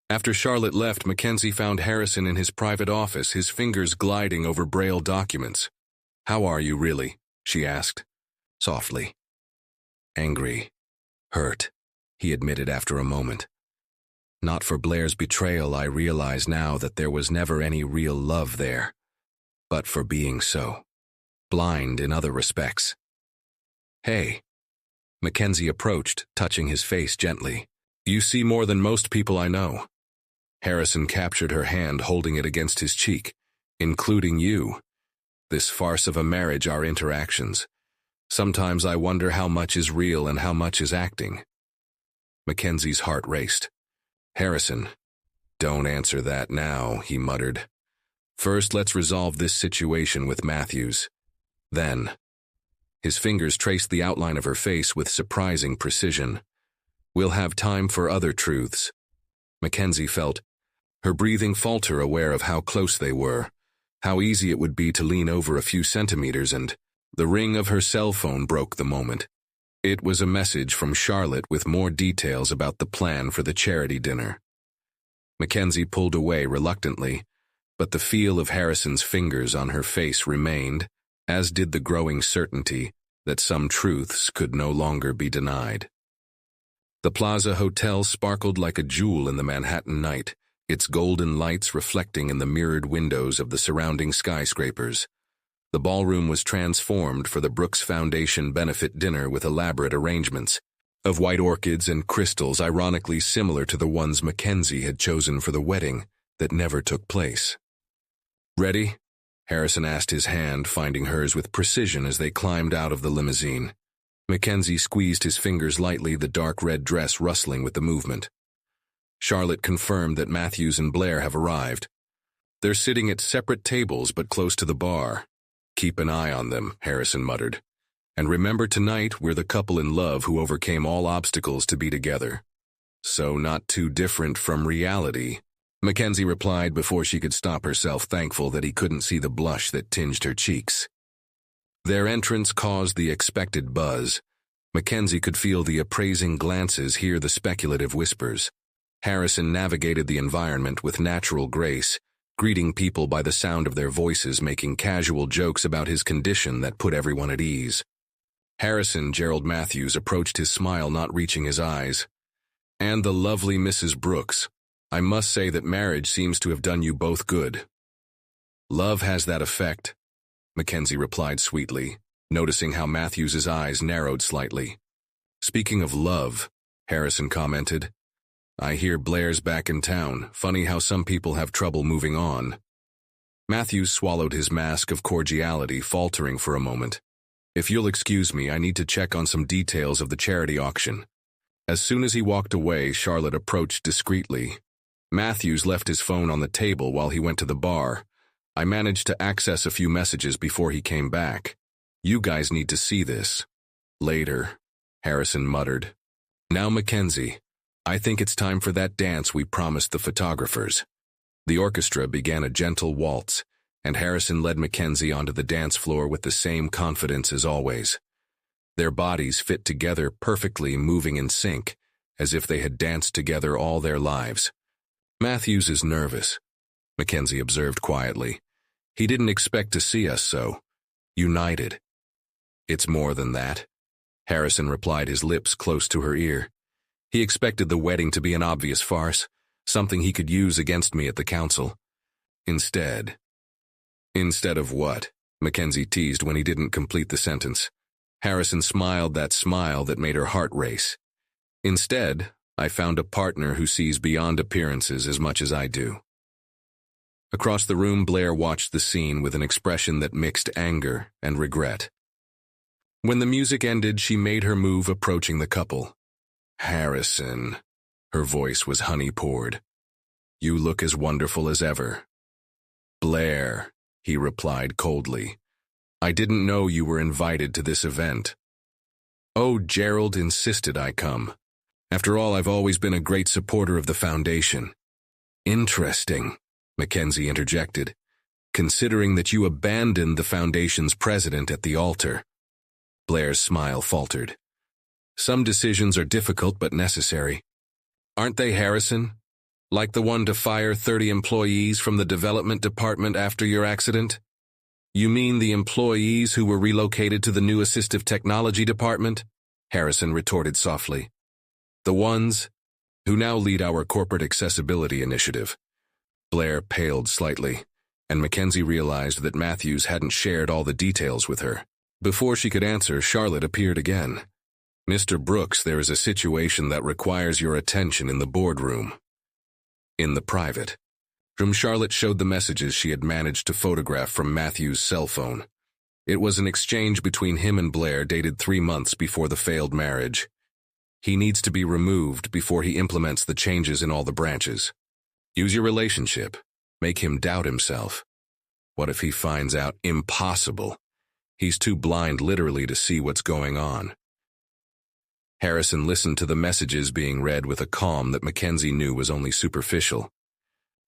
After Charlotte left, Mackenzie found Harrison in his private office, his fingers gliding over Braille documents. How are you, really? She asked, softly. Angry. Hurt, he admitted after a moment. Not for Blair's betrayal, I realize now that there was never any real love there, but for being so blind in other respects. Hey. Mackenzie approached, touching his face gently. You see more than most people I know. Harrison captured her hand, holding it against his cheek. Including you. This farce of a marriage, our interactions. Sometimes I wonder how much is real and how much is acting. Mackenzie's heart raced. Harrison, don't answer that now, he muttered. First, let's resolve this situation with Matthews. Then. His fingers traced the outline of her face with surprising precision. We'll have time for other truths. Mackenzie felt her breathing falter, aware of how close they were, how easy it would be to lean over a few centimeters, and the ring of her cell phone broke the moment. It was a message from Charlotte with more details about the plan for the charity dinner. Mackenzie pulled away reluctantly, but the feel of Harrison's fingers on her face remained, as did the growing certainty that some truths could no longer be denied. The Plaza Hotel sparkled like a jewel in the Manhattan night, its golden lights reflecting in the mirrored windows of the surrounding skyscrapers. The ballroom was transformed for the Brooks Foundation benefit dinner with elaborate arrangements of white orchids and crystals ironically similar to the ones Mackenzie had chosen for the wedding that never took place. Ready? Harrison asked, his hand finding hers with precision as they climbed out of the limousine. Mackenzie squeezed his fingers lightly, the dark red dress rustling with the movement. Charlotte confirmed that Matthews and Blair have arrived. They're sitting at separate tables but close to the bar. Keep an eye on them, Harrison muttered. And remember, tonight we're the couple in love who overcame all obstacles to be together. So not too different from reality, Mackenzie replied before she could stop herself, thankful that he couldn't see the blush that tinged her cheeks. Their entrance caused the expected buzz. Mackenzie could feel the appraising glances, hear the speculative whispers. Harrison navigated the environment with natural grace, greeting people by the sound of their voices, making casual jokes about his condition that put everyone at ease. Harrison, Gerald Matthews, approached, his smile not reaching his eyes. And the lovely Mrs. Brooks. I must say that marriage seems to have done you both good. Love has that effect, Mackenzie replied sweetly, noticing how Matthews's eyes narrowed slightly. Speaking of love, Harrison commented, I hear Blair's back in town. Funny how some people have trouble moving on. Matthews swallowed his mask of cordiality, faltering for a moment. If you'll excuse me, I need to check on some details of the charity auction. As soon as he walked away, Charlotte approached discreetly. Matthews left his phone on the table while he went to the bar, I managed to access a few messages before he came back. You guys need to see this. Later, Harrison muttered. Now, Mackenzie, I think it's time for that dance we promised the photographers. The orchestra began a gentle waltz, and Harrison led Mackenzie onto the dance floor with the same confidence as always. Their bodies fit together perfectly, moving in sync, as if they had danced together all their lives. Matthews is nervous, Mackenzie observed quietly. He didn't expect to see us so united. It's more than that, Harrison replied, his lips close to her ear. He expected the wedding to be an obvious farce, something he could use against me at the council. Instead of what? Mackenzie teased when he didn't complete the sentence. Harrison smiled that smile that made her heart race. Instead, I found a partner who sees beyond appearances as much as I do. Across the room, Blair watched the scene with an expression that mixed anger and regret. When the music ended, she made her move, approaching the couple. Harrison, her voice was honey-poured. You look as wonderful as ever. Blair, he replied coldly. I didn't know you were invited to this event. Oh, Gerald insisted I come. After all, I've always been a great supporter of the foundation. Interesting, Mackenzie interjected, considering that you abandoned the foundation's president at the altar. Blair's smile faltered. Some decisions are difficult but necessary. Aren't they, Harrison? Like the one to fire 30 employees from the development department after your accident? You mean the employees who were relocated to the new assistive technology department? Harrison retorted softly. The ones who now lead our corporate accessibility initiative. Blair paled slightly, and Mackenzie realized that Matthews hadn't shared all the details with her. Before she could answer, Charlotte appeared again. Mr. Brooks, there is a situation that requires your attention in the boardroom. In the private room, Charlotte showed the messages she had managed to photograph from Matthew's cell phone. It was an exchange between him and Blair dated 3 months before the failed marriage. He needs to be removed before he implements the changes in all the branches. Use your relationship. Make him doubt himself. What if he finds out? Impossible. He's too blind literally to see what's going on. Harrison listened to the messages being read with a calm that Mackenzie knew was only superficial.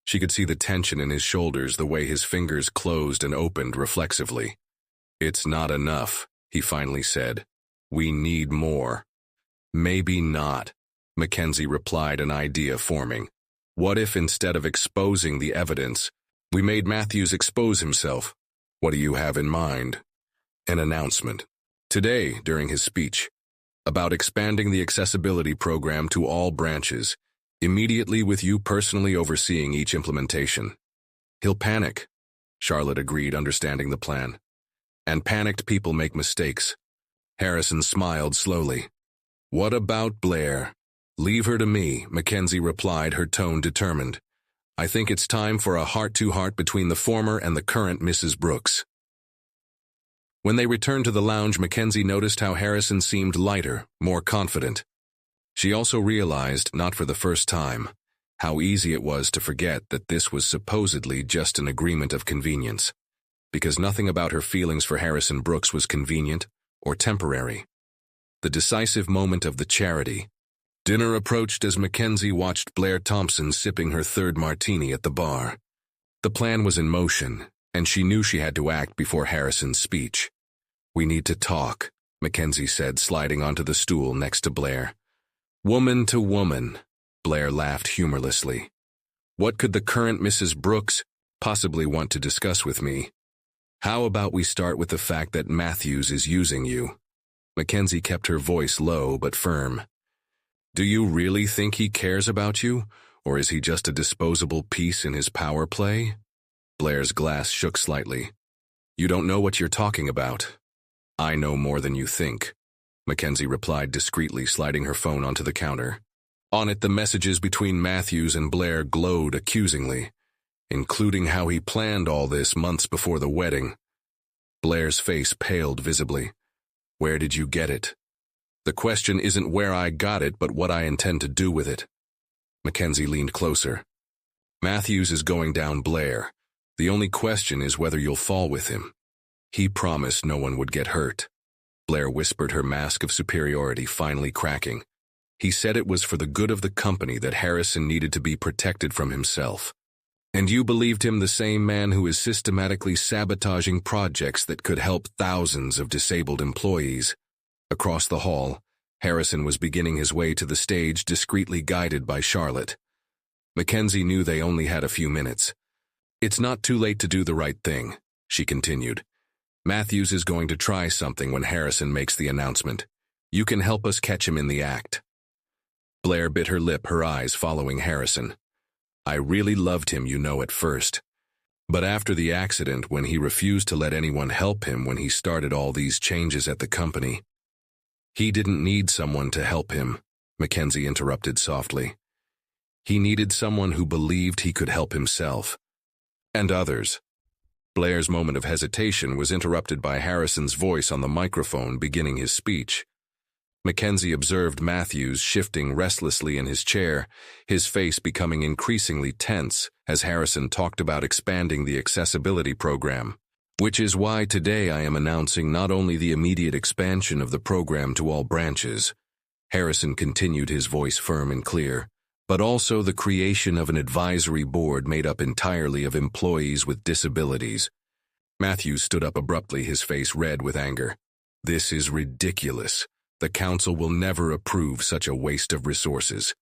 She could see the tension in his shoulders, the way his fingers closed and opened reflexively. It's not enough, he finally said. We need more. Maybe not, Mackenzie replied, an idea forming. What if instead of exposing the evidence, we made Matthews expose himself? What do you have in mind? An announcement. Today, during his speech, about expanding the accessibility program to all branches, immediately with you personally overseeing each implementation. He'll panic, Charlotte agreed, understanding the plan. And panicked people make mistakes. Harrison smiled slowly. What about Blair? Leave her to me, Mackenzie replied, her tone determined. I think it's time for a heart-to-heart between the former and the current Mrs. Brooks. When they returned to the lounge, Mackenzie noticed how Harrison seemed lighter, more confident. She also realized, not for the first time, how easy it was to forget that this was supposedly just an agreement of convenience, because nothing about her feelings for Harrison Brooks was convenient or temporary. The decisive moment of the charity. Dinner approached as Mackenzie watched Blair Thompson sipping her third martini at the bar. The plan was in motion, and she knew she had to act before Harrison's speech. We need to talk, Mackenzie said, sliding onto the stool next to Blair. Woman to woman, Blair laughed humorlessly. What could the current Mrs. Brooks possibly want to discuss with me? How about we start with the fact that Matthews is using you? Mackenzie kept her voice low but firm. Do you really think he cares about you, or is he just a disposable piece in his power play? Blair's glass shook slightly. You don't know what you're talking about. I know more than you think, Mackenzie replied discreetly, sliding her phone onto the counter. On it, the messages between Matthews and Blair glowed accusingly, including how he planned all this months before the wedding. Blair's face paled visibly. Where did you get it? The question isn't where I got it, but what I intend to do with it. Mackenzie leaned closer. Matthews is going down Blair. The only question is whether you'll fall with him. He promised no one would get hurt. Blair whispered, her mask of superiority finally cracking. He said it was for the good of the company that Harrison needed to be protected from himself. And you believed him, the same man who is systematically sabotaging projects that could help thousands of disabled employees. Across the hall, Harrison was beginning his way to the stage, discreetly guided by Charlotte. Mackenzie knew they only had a few minutes. It's not too late to do the right thing, she continued. Matthews is going to try something when Harrison makes the announcement. You can help us catch him in the act. Blair bit her lip, her eyes following Harrison. I really loved him, you know, at first. But after the accident, when he refused to let anyone help him, when he started all these changes at the company. He didn't need someone to help him, Mackenzie interrupted softly. He needed someone who believed he could help himself. And others. Blair's moment of hesitation was interrupted by Harrison's voice on the microphone beginning his speech. Mackenzie observed Matthews shifting restlessly in his chair, his face becoming increasingly tense as Harrison talked about expanding the accessibility program. Which is why today I am announcing not only the immediate expansion of the program to all branches, Harrison continued, his voice firm and clear, but also the creation of an advisory board made up entirely of employees with disabilities. Matthews stood up abruptly, his face red with anger. This is ridiculous. The council will never approve such a waste of resources.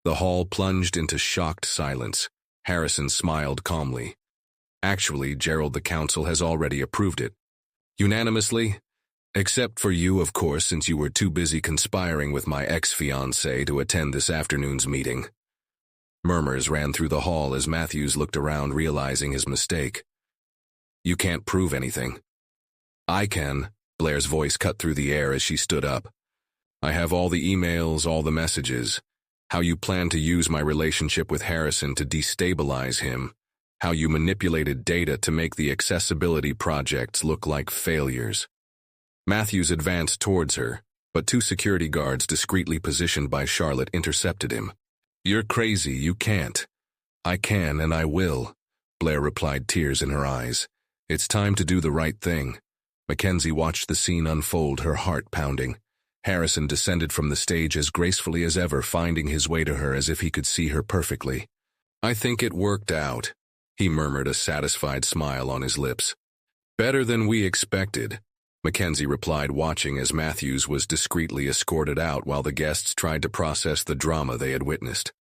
The hall plunged into shocked silence. Harrison smiled calmly. Actually, Gerald, the council has already approved it. Unanimously? Except for you, of course, since you were too busy conspiring with my ex-fiancée to attend this afternoon's meeting. Murmurs ran through the hall as Matthews looked around, realizing his mistake. You can't prove anything. I can. Blair's voice cut through the air as she stood up. I have all the emails, all the messages. How you plan to use my relationship with Harrison to destabilize him. How you manipulated data to make the accessibility projects look like failures. Matthews advanced towards her, but two security guards discreetly positioned by Charlotte intercepted him. You're crazy, you can't. I can and I will, Blair replied, tears in her eyes. It's time to do the right thing. Mackenzie watched the scene unfold, her heart pounding. Harrison descended from the stage as gracefully as ever, finding his way to her as if he could see her perfectly. I think it worked out, he murmured, a satisfied smile on his lips. Better than we expected, Mackenzie replied, watching as Matthews was discreetly escorted out while the guests tried to process the drama they had witnessed.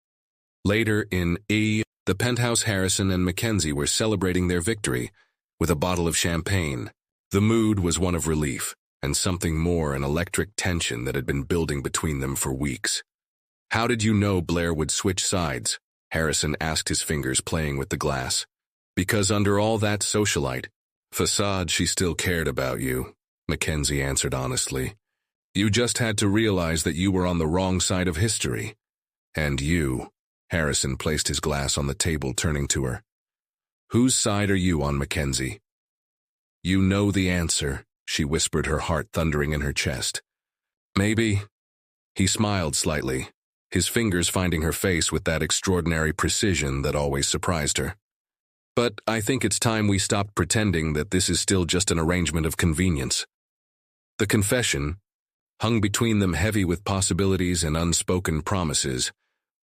Later in the penthouse, Harrison and Mackenzie were celebrating their victory with a bottle of champagne. The mood was one of relief, and something more, an electric tension that had been building between them for weeks. How did you know Blair would switch sides? Harrison asked, his fingers playing with the glass. Because under all that socialite facade, she still cared about you, Mackenzie answered honestly. You just had to realize that you were on the wrong side of history. And you, Harrison placed his glass on the table, turning to her. Whose side are you on, Mackenzie? You know the answer, she whispered, her heart thundering in her chest. Maybe. He smiled slightly, his fingers finding her face with that extraordinary precision that always surprised her. But I think it's time we stopped pretending that this is still just an arrangement of convenience. The confession hung between them, heavy with possibilities and unspoken promises,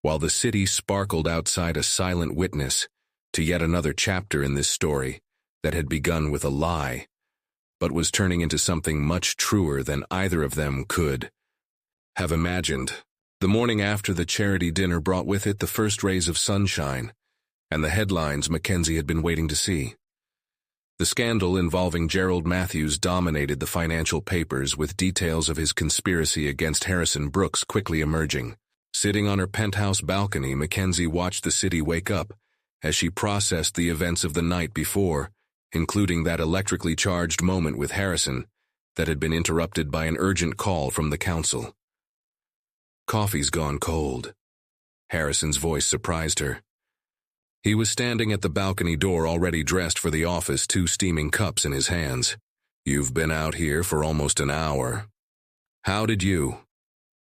while the city sparkled outside, a silent witness to yet another chapter in this story that had begun with a lie, but was turning into something much truer than either of them could have imagined. The morning after the charity dinner brought with it the first rays of sunshine, and the headlines Mackenzie had been waiting to see. The scandal involving Gerald Matthews dominated the financial papers, with details of his conspiracy against Harrison Brooks quickly emerging. Sitting on her penthouse balcony, Mackenzie watched the city wake up as she processed the events of the night before, including that electrically charged moment with Harrison that had been interrupted by an urgent call from the council. Coffee's gone cold. Harrison's voice surprised her. He was standing at the balcony door, already dressed for the office, two steaming cups in his hands. You've been out here for almost an hour. How did you?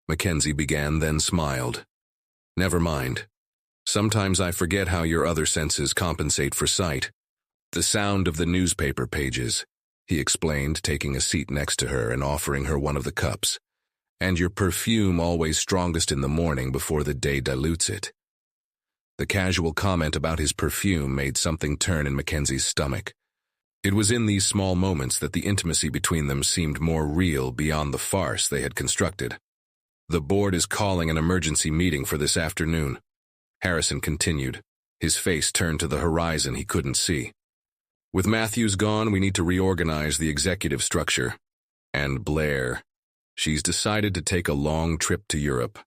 Mackenzie began, then smiled. Never mind. Sometimes I forget how your other senses compensate for sight. The sound of the newspaper pages, he explained, taking a seat next to her and offering her one of the cups. And your perfume always strongest in the morning before the day dilutes it. The casual comment about his perfume made something turn in Mackenzie's stomach. It was in these small moments that the intimacy between them seemed more real beyond the farce they had constructed. The board is calling an emergency meeting for this afternoon, Harrison continued, his face turned to the horizon he couldn't see. With Matthews gone, we need to reorganize the executive structure. And Blair, she's decided to take a long trip to Europe.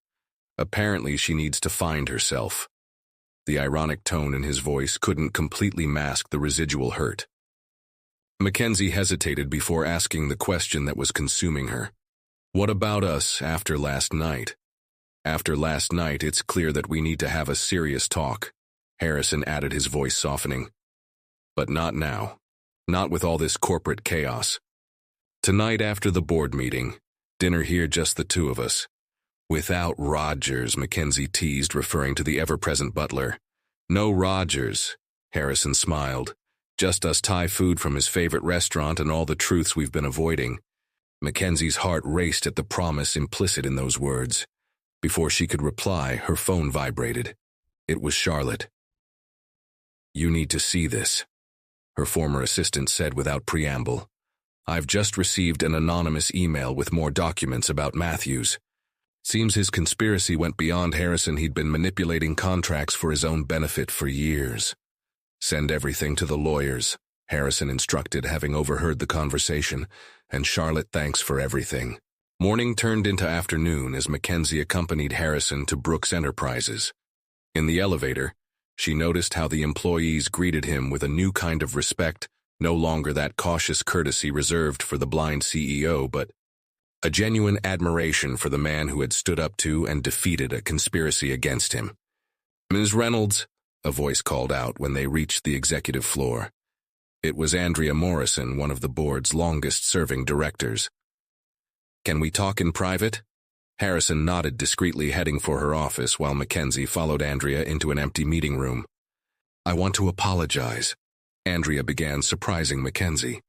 Apparently she needs to find herself. The ironic tone in his voice couldn't completely mask the residual hurt. Mackenzie hesitated before asking the question that was consuming her. What about us after last night? After last night, it's clear that we need to have a serious talk, Harrison added, his voice softening. But not now. Not with all this corporate chaos. Tonight after the board meeting, dinner here, just the two of us. Without Rogers, Mackenzie teased, referring to the ever-present butler. No Rogers, Harrison smiled. Just us Thai food from his favorite restaurant and all the truths we've been avoiding. Mackenzie's heart raced at the promise implicit in those words. Before she could reply, her phone vibrated. It was Charlotte. You need to see this, her former assistant said without preamble. I've just received an anonymous email with more documents about Matthews. Seems his conspiracy went beyond Harrison. He'd been manipulating contracts for his own benefit for years. Send everything to the lawyers, Harrison instructed, having overheard the conversation, and Charlotte, thanks for everything. Morning turned into afternoon as Mackenzie accompanied Harrison to Brooks Enterprises. In the elevator, she noticed how the employees greeted him with a new kind of respect, no longer that cautious courtesy reserved for the blind CEO, but a genuine admiration for the man who had stood up to and defeated a conspiracy against him. Ms. Reynolds, a voice called out when they reached the executive floor. It was Andrea Morrison, one of the board's longest-serving directors. Can we talk in private? Harrison nodded discreetly, heading for her office while Mackenzie followed Andrea into an empty meeting room. I want to apologize, Andrea began, surprising Mackenzie.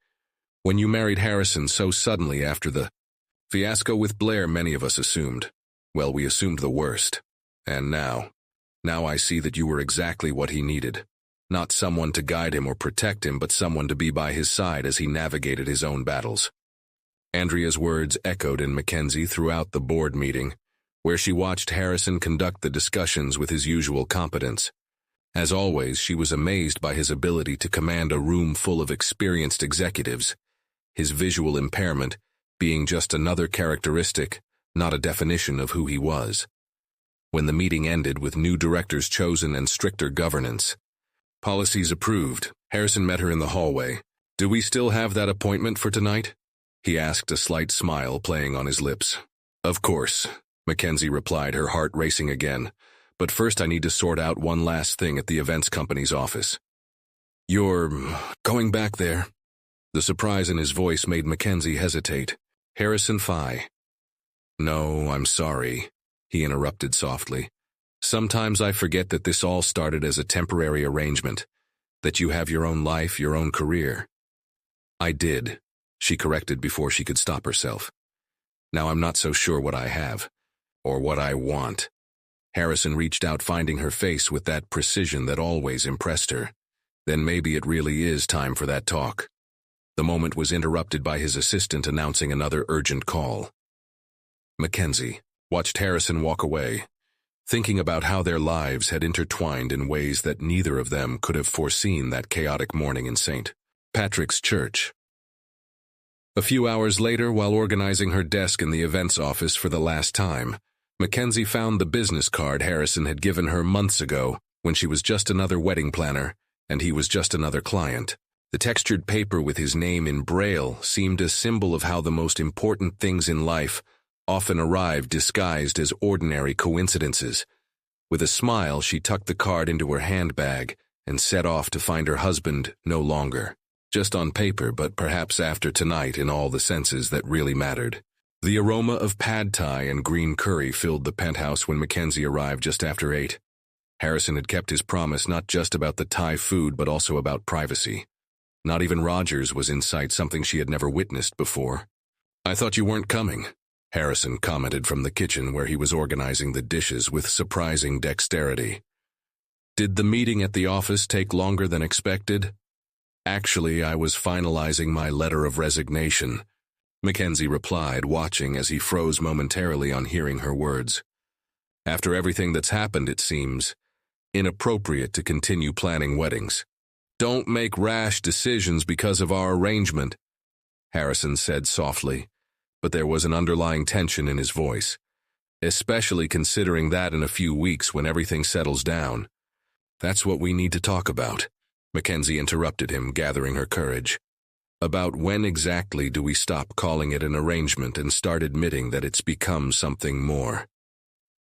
When you married Harrison so suddenly after the fiasco with Blair, many of us assumed. Well, we assumed the worst. And now I see that you were exactly what he needed. Not someone to guide him or protect him, but someone to be by his side as he navigated his own battles. Andrea's words echoed in Mackenzie throughout the board meeting, where she watched Harrison conduct the discussions with his usual competence. As always, she was amazed by his ability to command a room full of experienced executives, his visual impairment being just another characteristic, not a definition of who he was. When the meeting ended with new directors chosen and stricter governance, policies approved, Harrison met her in the hallway. Do we still have that appointment for tonight? He asked, a slight smile playing on his lips. Of course, Mackenzie replied, her heart racing again. But first I need to sort out one last thing at the events company's office. You're going back there? The surprise in his voice made Mackenzie hesitate. Harrison Fye. No, I'm sorry, he interrupted softly. Sometimes I forget that this all started as a temporary arrangement, that you have your own life, your own career. I did, she corrected before she could stop herself. Now I'm not so sure what I have, or what I want. Harrison reached out, finding her face with that precision that always impressed her. Then maybe it really is time for that talk. The moment was interrupted by his assistant announcing another urgent call. Mackenzie watched Harrison walk away, thinking about how their lives had intertwined in ways that neither of them could have foreseen that chaotic morning in St. Patrick's Church. A few hours later, while organizing her desk in the events office for the last time, Mackenzie found the business card Harrison had given her months ago when she was just another wedding planner and he was just another client. The textured paper with his name in Braille seemed a symbol of how the most important things in life often arrive disguised as ordinary coincidences. With a smile, she tucked the card into her handbag and set off to find her husband no longer. Just on paper, but perhaps after tonight in all the senses that really mattered. The aroma of pad thai and green curry filled the penthouse when Mackenzie arrived just after 8. Harrison had kept his promise not just about the Thai food but also about privacy. Not even Rogers was in sight, something she had never witnessed before. "I thought you weren't coming," Harrison commented from the kitchen where he was organizing the dishes with surprising dexterity. "Did the meeting at the office take longer than expected?" "Actually, I was finalizing my letter of resignation," Mackenzie replied, watching as he froze momentarily on hearing her words. "After everything that's happened, it seems inappropriate to continue planning weddings." "Don't make rash decisions because of our arrangement," Harrison said softly, but there was an underlying tension in his voice, "especially considering that in a few weeks when everything settles down." "That's what we need to talk about," Mackenzie interrupted him, gathering her courage. "About when exactly do we stop calling it an arrangement and start admitting that it's become something more?"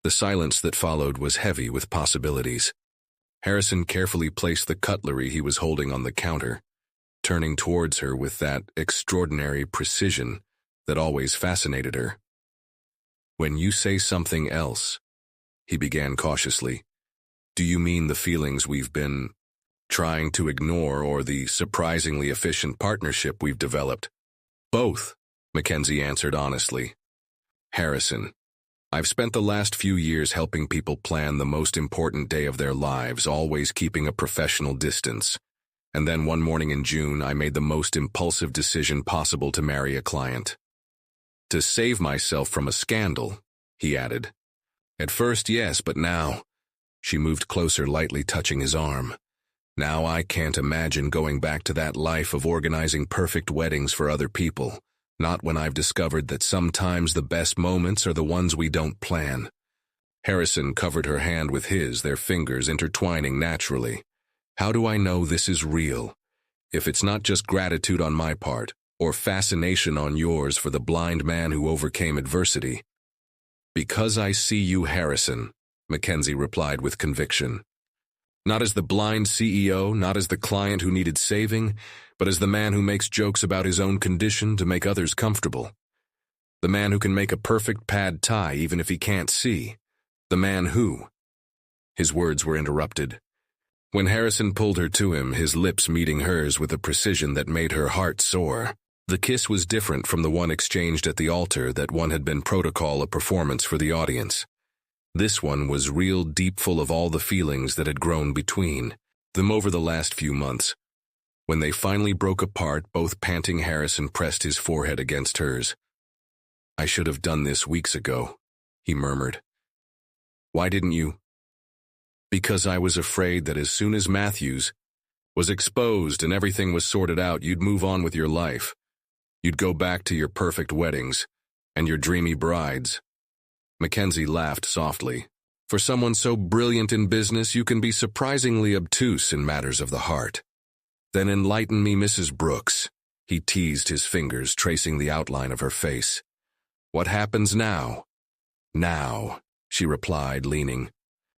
The silence that followed was heavy with possibilities. Harrison carefully placed the cutlery he was holding on the counter, turning towards her with that extraordinary precision that always fascinated her. "When you say something else," he began cautiously, "do you mean the feelings we've been trying to ignore or the surprisingly efficient partnership we've developed?" "Both," Mackenzie answered honestly. "Harrison, I've spent the last few years helping people plan the most important day of their lives, always keeping a professional distance. And then one morning in June, I made the most impulsive decision possible to marry a client. To save myself from a scandal," he added. "At first, yes, but now," she moved closer, lightly touching his arm, "now I can't imagine going back to that life of organizing perfect weddings for other people. Not when I've discovered that sometimes the best moments are the ones we don't plan." Harrison covered her hand with his, their fingers intertwining naturally. "How do I know this is real? If it's not just gratitude on my part, or fascination on yours for the blind man who overcame adversity?" "Because I see you, Harrison," Mackenzie replied with conviction. "Not as the blind CEO, not as the client who needed saving, but as the man who makes jokes about his own condition to make others comfortable. The man who can make a perfect pad thai even if he can't see. The man who—" His words were interrupted. When Harrison pulled her to him, his lips meeting hers with a precision that made her heart soar. The kiss was different from the one exchanged at the altar. That one had been protocol, a performance for the audience. This one was real, deep, full of all the feelings that had grown between them over the last few months. When they finally broke apart, both panting, Harrison pressed his forehead against hers. "I should have done this weeks ago," he murmured. "Why didn't you?" "Because I was afraid that as soon as Matthews was exposed and everything was sorted out, you'd move on with your life. You'd go back to your perfect weddings and your dreamy brides." Mackenzie laughed softly. "For someone so brilliant in business, you can be surprisingly obtuse in matters of the heart." "Then enlighten me, Mrs. Brooks," he teased, his fingers tracing the outline of her face. "What happens now?" "Now," she replied, leaning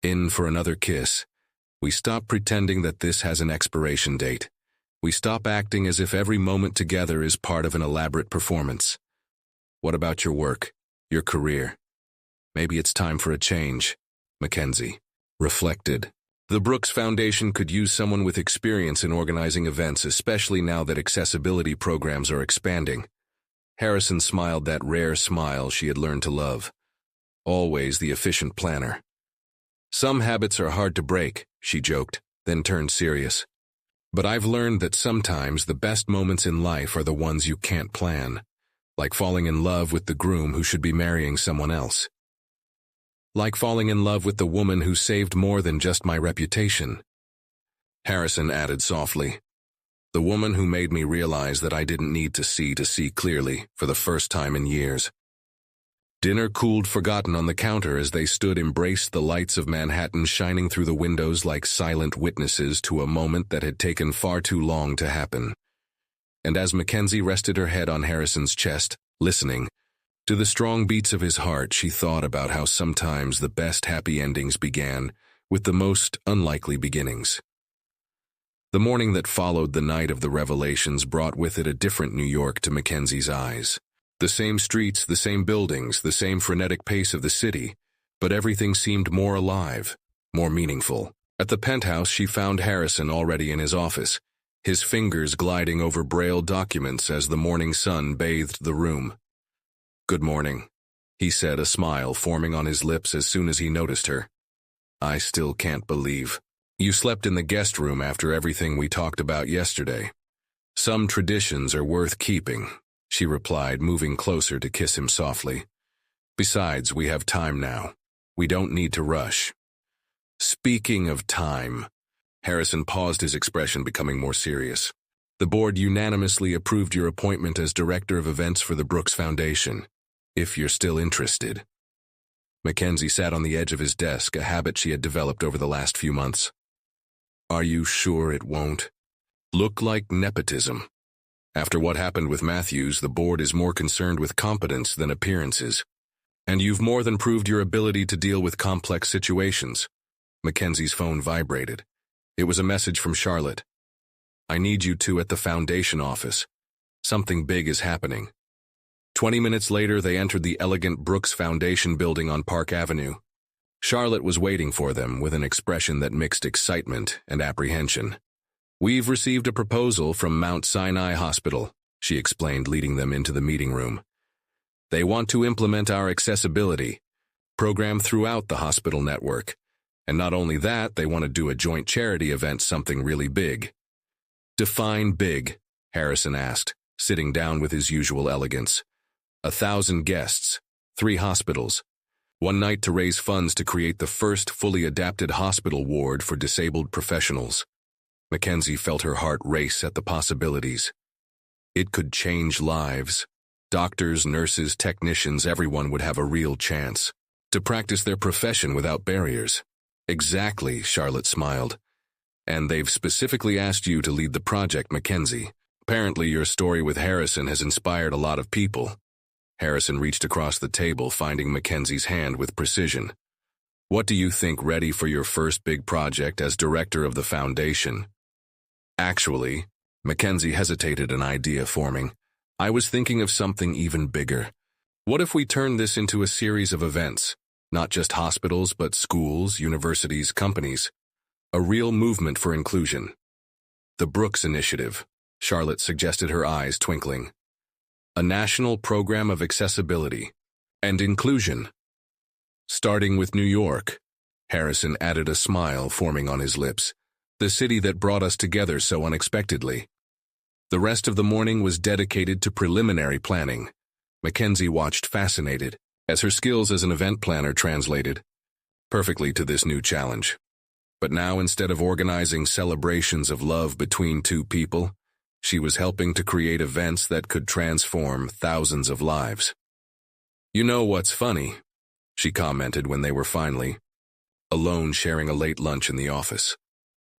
in for another kiss. "We stop pretending that this has an expiration date. We stop acting as if every moment together is part of an elaborate performance. What about your work, your career? Maybe it's time for a change," Mackenzie reflected. The Brooks Foundation could use someone with experience in organizing events, especially now that accessibility programs are expanding. Harrison smiled, that rare smile she had learned to love. Always the efficient planner. "Some habits are hard to break," she joked, then turned serious. "But I've learned that sometimes the best moments in life are the ones you can't plan. Like falling in love with the groom who should be marrying someone else. Like falling in love with the woman who saved more than just my reputation." Harrison added softly, "The woman who made me realize that I didn't need to see clearly for the first time in years." Dinner cooled forgotten on the counter as they stood, embraced, the lights of Manhattan shining through the windows like silent witnesses to a moment that had taken far too long to happen. And as Mackenzie rested her head on Harrison's chest, listening to the strong beats of his heart, she thought about how sometimes the best happy endings began with the most unlikely beginnings. The morning that followed the night of the revelations brought with it a different New York to Mackenzie's eyes. The same streets, the same buildings, the same frenetic pace of the city, but everything seemed more alive, more meaningful. At the penthouse, she found Harrison already in his office, his fingers gliding over braille documents as the morning sun bathed the room. "Good morning," he said, a smile forming on his lips as soon as he noticed her. "I still can't believe you slept in the guest room after everything we talked about yesterday. Some traditions are worth keeping," she replied, moving closer to kiss him softly. "Besides, we have time now. We don't need to rush." "Speaking of time," Harrison paused, his expression becoming more serious. "The board unanimously approved your appointment as director of events for the Brooks Foundation, if you're still interested." Mackenzie sat on the edge of his desk, a habit she had developed over the last few months. "Are you sure it won't look like nepotism? After what happened with Matthews, the board is more concerned with competence than appearances. And you've more than proved your ability to deal with complex situations." Mackenzie's phone vibrated. It was a message from Charlotte. "I need you two at the foundation office. Something big is happening." 20 minutes later, they entered the elegant Brooks Foundation building on Park Avenue. Charlotte was waiting for them with an expression that mixed excitement and apprehension. "We've received a proposal from Mount Sinai Hospital," she explained, leading them into the meeting room. "They want to implement our accessibility program throughout the hospital network. And not only that, they want to do a joint charity event, something really big." "Define big," Harrison asked, sitting down with his usual elegance. 1,000 guests, 3 hospitals, one night to raise funds to create the first fully adapted hospital ward for disabled professionals. Mackenzie felt her heart race at the possibilities. It could change lives. Doctors, nurses, technicians, everyone would have a real chance to practice their profession without barriers. "Exactly," Charlotte smiled. "And they've specifically asked you to lead the project, Mackenzie. Apparently your story with Harrison has inspired a lot of people." Harrison reached across the table, finding Mackenzie's hand with precision. "What do you think, ready for your first big project as director of the foundation?" "Actually," Mackenzie hesitated, an idea forming. "I was thinking of something even bigger. What if we turn this into a series of events? Not just hospitals, but schools, universities, companies. A real movement for inclusion." "The Brooks Initiative," Charlotte suggested, her eyes twinkling. "A national program of accessibility and inclusion." "Starting with New York," Harrison added, a smile forming on his lips. "The city that brought us together so unexpectedly." The rest of the morning was dedicated to preliminary planning. Mackenzie watched fascinated as her skills as an event planner translated perfectly to this new challenge. But now, instead of organizing celebrations of love between two people, she was helping to create events that could transform thousands of lives. "You know what's funny?" she commented when they were finally alone sharing a late lunch in the office.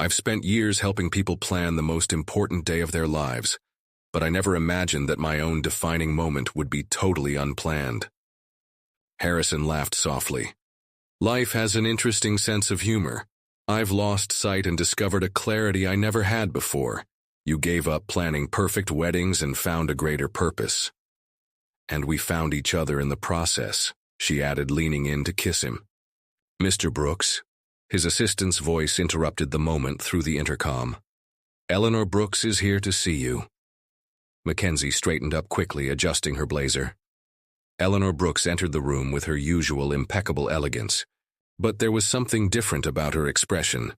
"I've spent years helping people plan the most important day of their lives, but I never imagined that my own defining moment would be totally unplanned." Harrison laughed softly. "Life has an interesting sense of humor. I've lost sight and discovered a clarity I never had before. You gave up planning perfect weddings and found a greater purpose. And we found each other in the process," she added, leaning in to kiss him. "Mr. Brooks," his assistant's voice interrupted the moment through the intercom. "Eleanor Brooks is here to see you." Mackenzie straightened up quickly, adjusting her blazer. Eleanor Brooks entered the room with her usual impeccable elegance, but there was something different about her expression,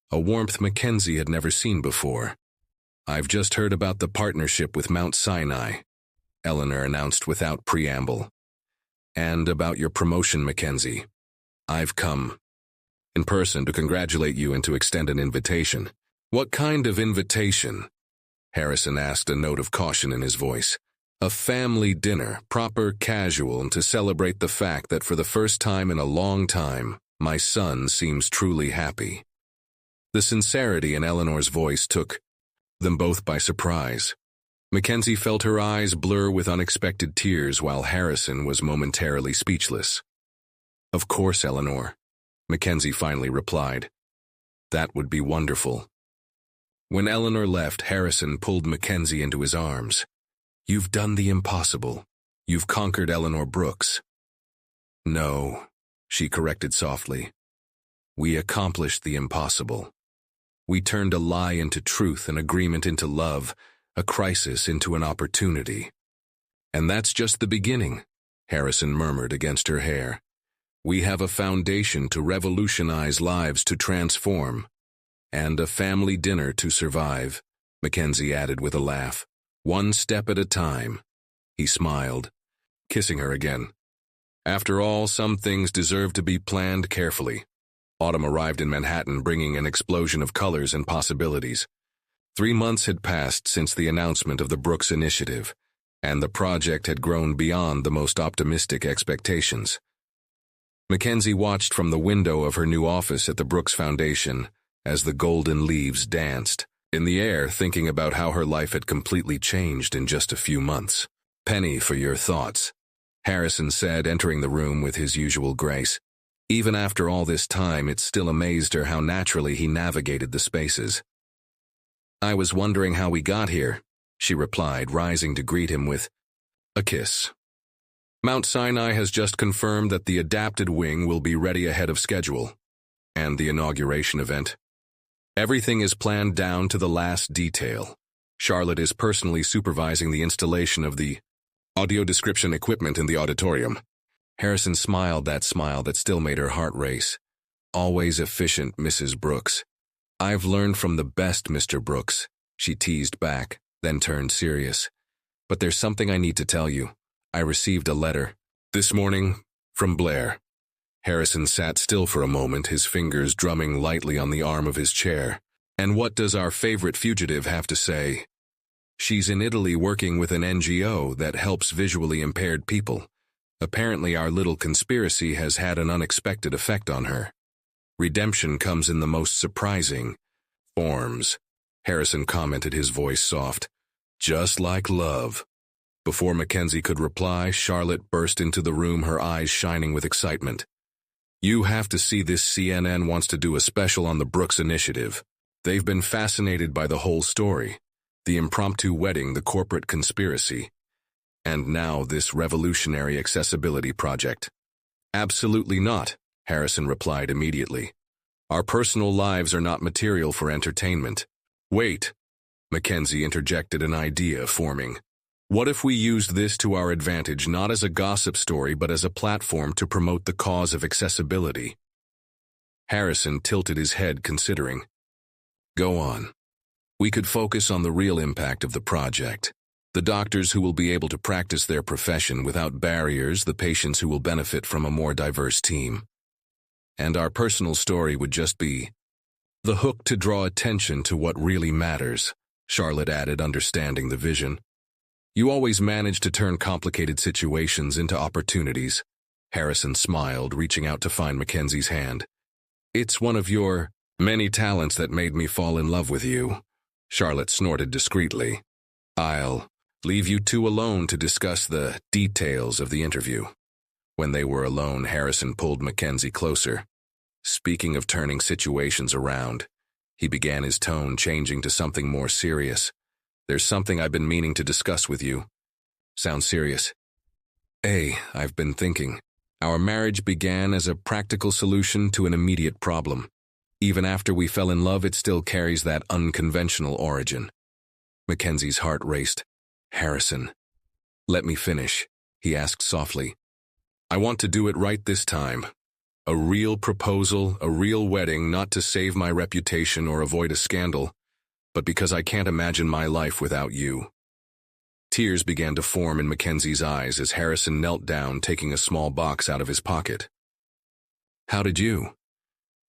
a warmth Mackenzie had never seen before. "I've just heard about the partnership with Mount Sinai," Eleanor announced without preamble. "And about your promotion, Mackenzie. I've come in person to congratulate you and to extend an invitation." "What kind of invitation?" Harrison asked, a note of caution in his voice. "A family dinner, proper, casual, and to celebrate the fact that for the first time in a long time, my son seems truly happy." The sincerity in Eleanor's voice took them both by surprise. Mackenzie felt her eyes blur with unexpected tears while Harrison was momentarily speechless. "Of course, Eleanor," Mackenzie finally replied. "That would be wonderful." When Eleanor left, Harrison pulled Mackenzie into his arms. "You've done the impossible. You've conquered Eleanor Brooks." "No," she corrected softly. "We accomplished the impossible." We turned a lie into truth, an agreement into love, a crisis into an opportunity. And that's just the beginning, Harrison murmured against her hair. We have a foundation to revolutionize lives, to transform. And a family dinner to survive, Mackenzie added with a laugh. One step at a time. He smiled, kissing her again. After all, some things deserve to be planned carefully. Autumn arrived in Manhattan, bringing an explosion of colors and possibilities. 3 months had passed since the announcement of the Brooks Initiative, and the project had grown beyond the most optimistic expectations. Mackenzie watched from the window of her new office at the Brooks Foundation as the golden leaves danced in the air, thinking about how her life had completely changed in just a few months. "Penny for your thoughts," Harrison said, entering the room with his usual grace. Even after all this time, it still amazed her how naturally he navigated the spaces. "I was wondering how we got here," she replied, rising to greet him with a kiss. "Mount Sinai has just confirmed that the adapted wing will be ready ahead of schedule, and the inauguration event. Everything is planned down to the last detail. Charlotte is personally supervising the installation of the audio description equipment in the auditorium." Harrison smiled, that smile that still made her heart race. "Always efficient, Mrs. Brooks." "I've learned from the best, Mr. Brooks," she teased back, then turned serious. "But there's something I need to tell you. I received a letter this morning from Blair." Harrison sat still for a moment, his fingers drumming lightly on the arm of his chair. "And what does our favorite fugitive have to say?" "She's in Italy working with an NGO that helps visually impaired people. Apparently our little conspiracy has had an unexpected effect on her. Redemption comes in the most surprising forms," Harrison commented, his voice soft. "Just like love." Before Mackenzie could reply, Charlotte burst into the room, her eyes shining with excitement. "You have to see this. CNN wants to do a special on the Brooks Initiative. They've been fascinated by the whole story. The impromptu wedding, the corporate conspiracy, and now this revolutionary accessibility project." "Absolutely not," Harrison replied immediately. "Our personal lives are not material for entertainment." "Wait," Mackenzie interjected, an idea forming. "What if we used this to our advantage, not as a gossip story, but as a platform to promote the cause of accessibility?" Harrison tilted his head, considering. "Go on. We could focus on the real impact of the project. The doctors who will be able to practice their profession without barriers, the patients who will benefit from a more diverse team. And our personal story would just be the hook to draw attention to what really matters," Charlotte added, understanding the vision. "You always manage to turn complicated situations into opportunities." Harrison smiled, reaching out to find Mackenzie's hand. "It's one of your many talents that made me fall in love with you," Charlotte snorted discreetly. "I'll leave you two alone to discuss the details of the interview." When they were alone, Harrison pulled Mackenzie closer. "Speaking of turning situations around," he began, his tone changing to something more serious. "There's something I've been meaning to discuss with you." "Sounds serious." "Hey, I've been thinking. Our marriage began as a practical solution to an immediate problem. Even after we fell in love, it still carries that unconventional origin." Mackenzie's heart raced. "Harrison, let me finish," he asked softly. "I want to do it right this time. A real proposal, a real wedding, not to save my reputation or avoid a scandal, but because I can't imagine my life without you." Tears began to form in Mackenzie's eyes as Harrison knelt down, taking a small box out of his pocket. "How did you?"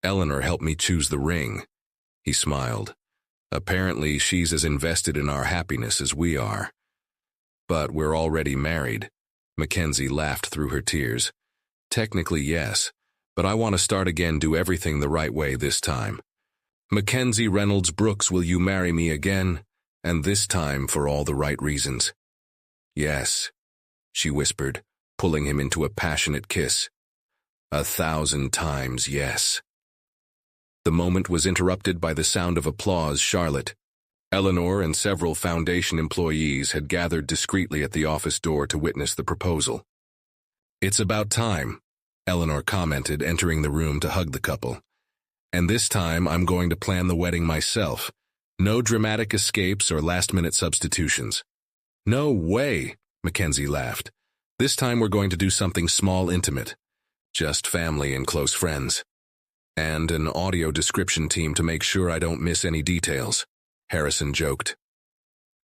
"Eleanor helped me choose the ring," he smiled. "Apparently she's as invested in our happiness as we are." "But we're already married." Mackenzie laughed through her tears. "Technically, yes, but I want to start again, do everything the right way this time. Mackenzie Reynolds Brooks, will you marry me again, and this time for all the right reasons?" "Yes," she whispered, pulling him into a passionate kiss. 1,000 times yes." The moment was interrupted by the sound of applause. Charlotte, Eleanor, and several Foundation employees had gathered discreetly at the office door to witness the proposal. "It's about time," Eleanor commented, entering the room to hug the couple. And this time, I'm going to plan the wedding myself. No dramatic escapes or last-minute substitutions. No way, Mackenzie laughed. This time we're going to do something small, intimate. Just family and close friends. And an audio description team to make sure I don't miss any details, Harrison joked.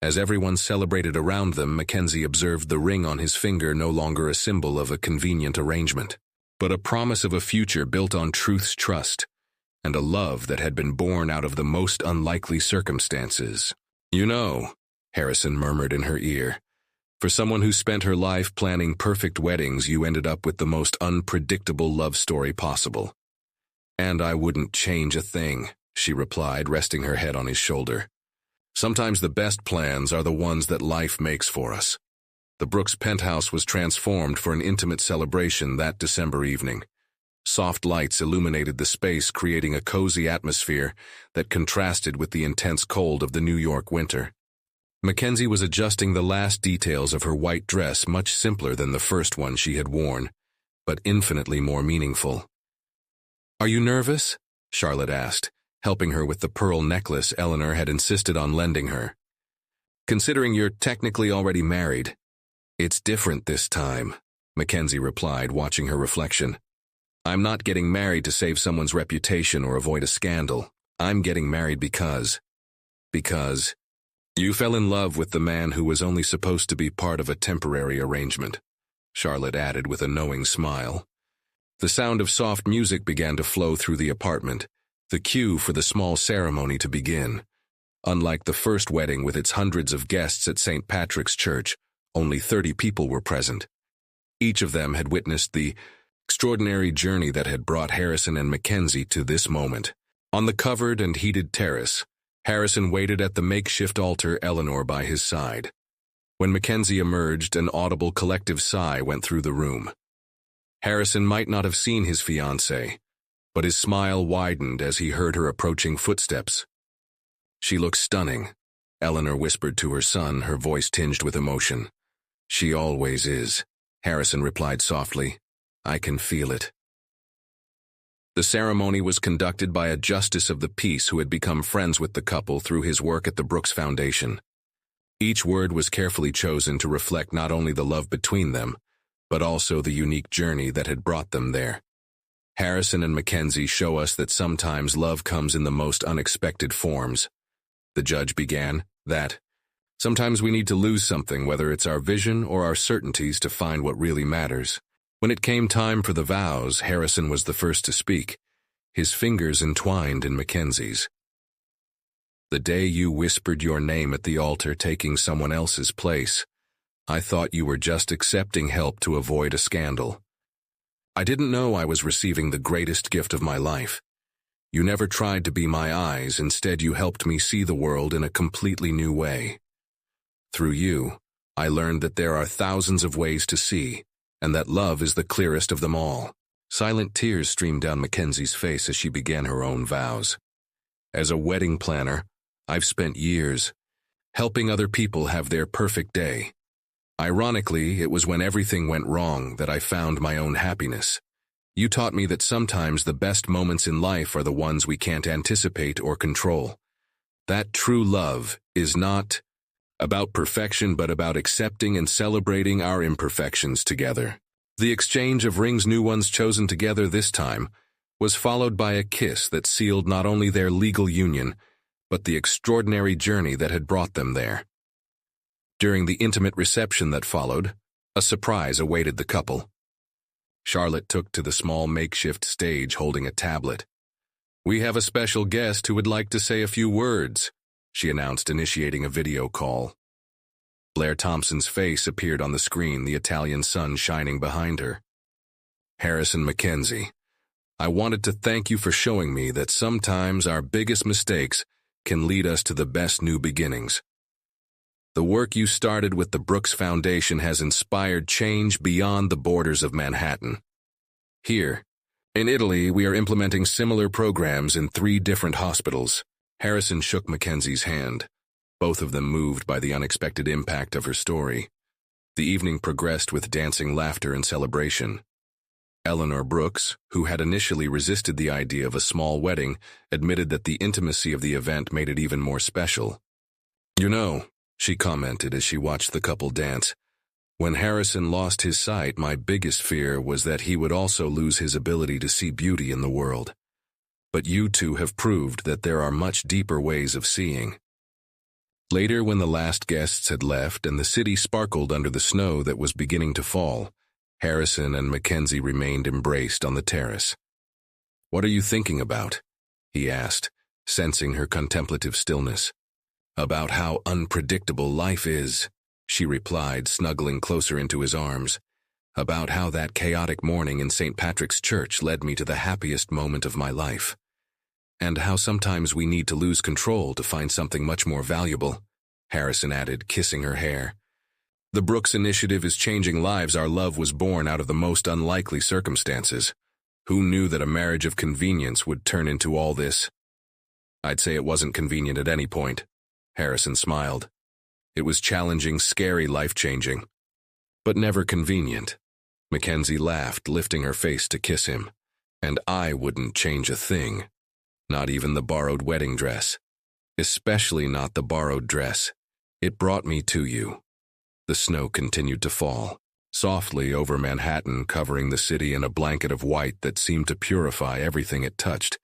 As everyone celebrated around them, Mackenzie observed the ring on his finger no longer a symbol of a convenient arrangement, but a promise of a future built on truth's trust, and a love that had been born out of the most unlikely circumstances. You know, Harrison murmured in her ear, for someone who spent her life planning perfect weddings, you ended up with the most unpredictable love story possible. And I wouldn't change a thing, she replied, resting her head on his shoulder. Sometimes the best plans are the ones that life makes for us. The Brooks penthouse was transformed for an intimate celebration that December evening. Soft lights illuminated the space, creating a cozy atmosphere that contrasted with the intense cold of the New York winter. Mackenzie was adjusting the last details of her white dress, much simpler than the first one she had worn, but infinitely more meaningful. "Are you nervous?" Charlotte asked, helping her with the pearl necklace Eleanor had insisted on lending her. "Considering you're technically already married." "It's different this time," Mackenzie replied, watching her reflection. "I'm not getting married to save someone's reputation or avoid a scandal. I'm getting married because you fell in love with the man who was only supposed to be part of a temporary arrangement," Charlotte added with a knowing smile. The sound of soft music began to flow through the apartment, the cue for the small ceremony to begin. Unlike the first wedding with its hundreds of guests at St. Patrick's Church, only 30 people were present. Each of them had witnessed the extraordinary journey that had brought Harrison and Mackenzie to this moment. On the covered and heated terrace, Harrison waited at the makeshift altar, Eleanor by his side. When Mackenzie emerged, an audible collective sigh went through the room. Harrison might not have seen his fiancée, but his smile widened as he heard her approaching footsteps. "She looks stunning," Eleanor whispered to her son, her voice tinged with emotion. "She always is," Harrison replied softly. "I can feel it." The ceremony was conducted by a justice of the peace who had become friends with the couple through his work at the Brooks Foundation. Each word was carefully chosen to reflect not only the love between them, but also the unique journey that had brought them there. Harrison and Mackenzie show us that sometimes love comes in the most unexpected forms. The judge began, that sometimes we need to lose something, whether it's our vision or our certainties, to find what really matters. When it came time for the vows, Harrison was the first to speak, his fingers entwined in Mackenzie's. "The day you whispered your name at the altar, taking someone else's place, I thought you were just accepting help to avoid a scandal. I didn't know I was receiving the greatest gift of my life. You never tried to be my eyes, instead you helped me see the world in a completely new way. Through you, I learned that there are thousands of ways to see, and that love is the clearest of them all." Silent tears streamed down Mackenzie's face as she began her own vows. "As a wedding planner, I've spent years helping other people have their perfect day. Ironically, it was when everything went wrong that I found my own happiness. You taught me that sometimes the best moments in life are the ones we can't anticipate or control. That true love is not about perfection, but about accepting and celebrating our imperfections together." The exchange of rings, new ones chosen together this time, was followed by a kiss that sealed not only their legal union, but the extraordinary journey that had brought them there. During the intimate reception that followed, a surprise awaited the couple. Charlotte took to the small makeshift stage holding a tablet. "We have a special guest who would like to say a few words," she announced, initiating a video call. Blair Thompson's face appeared on the screen, the Italian sun shining behind her. "Harrison Mackenzie, I wanted to thank you for showing me that sometimes our biggest mistakes can lead us to the best new beginnings. The work you started with the Brooks Foundation has inspired change beyond the borders of Manhattan. Here, in Italy, we are implementing similar programs in 3 different hospitals." Harrison shook Mackenzie's hand, both of them moved by the unexpected impact of her story. The evening progressed with dancing, laughter, and celebration. Eleanor Brooks, who had initially resisted the idea of a small wedding, admitted that the intimacy of the event made it even more special. "You know," she commented as she watched the couple dance, "when Harrison lost his sight, my biggest fear was that he would also lose his ability to see beauty in the world. But you two have proved that there are much deeper ways of seeing." Later, when the last guests had left and the city sparkled under the snow that was beginning to fall, Harrison and Mackenzie remained embraced on the terrace. "What are you thinking about?" he asked, sensing her contemplative stillness. "About how unpredictable life is," she replied, snuggling closer into his arms. "About how that chaotic morning in St. Patrick's Church led me to the happiest moment of my life. And how sometimes we need to lose control to find something much more valuable," Harrison added, kissing her hair. "The Brooks Initiative is changing lives. Our love was born out of the most unlikely circumstances. Who knew that a marriage of convenience would turn into all this?" "I'd say it wasn't convenient at any point," Harrison smiled. "It was challenging, scary, life-changing. But never convenient." Mackenzie laughed, lifting her face to kiss him. "And I wouldn't change a thing. Not even the borrowed wedding dress. Especially not the borrowed dress. It brought me to you." The snow continued to fall, softly over Manhattan, covering the city in a blanket of white that seemed to purify everything it touched.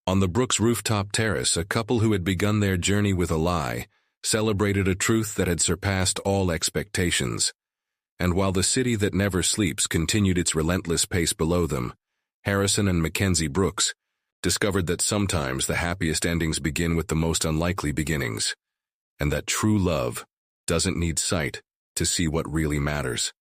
On the Brooks rooftop terrace, a couple who had begun their journey with a lie celebrated a truth that had surpassed all expectations. And while the city that never sleeps continued its relentless pace below them, Harrison and Mackenzie Brooks discovered that sometimes the happiest endings begin with the most unlikely beginnings, and that true love doesn't need sight to see what really matters.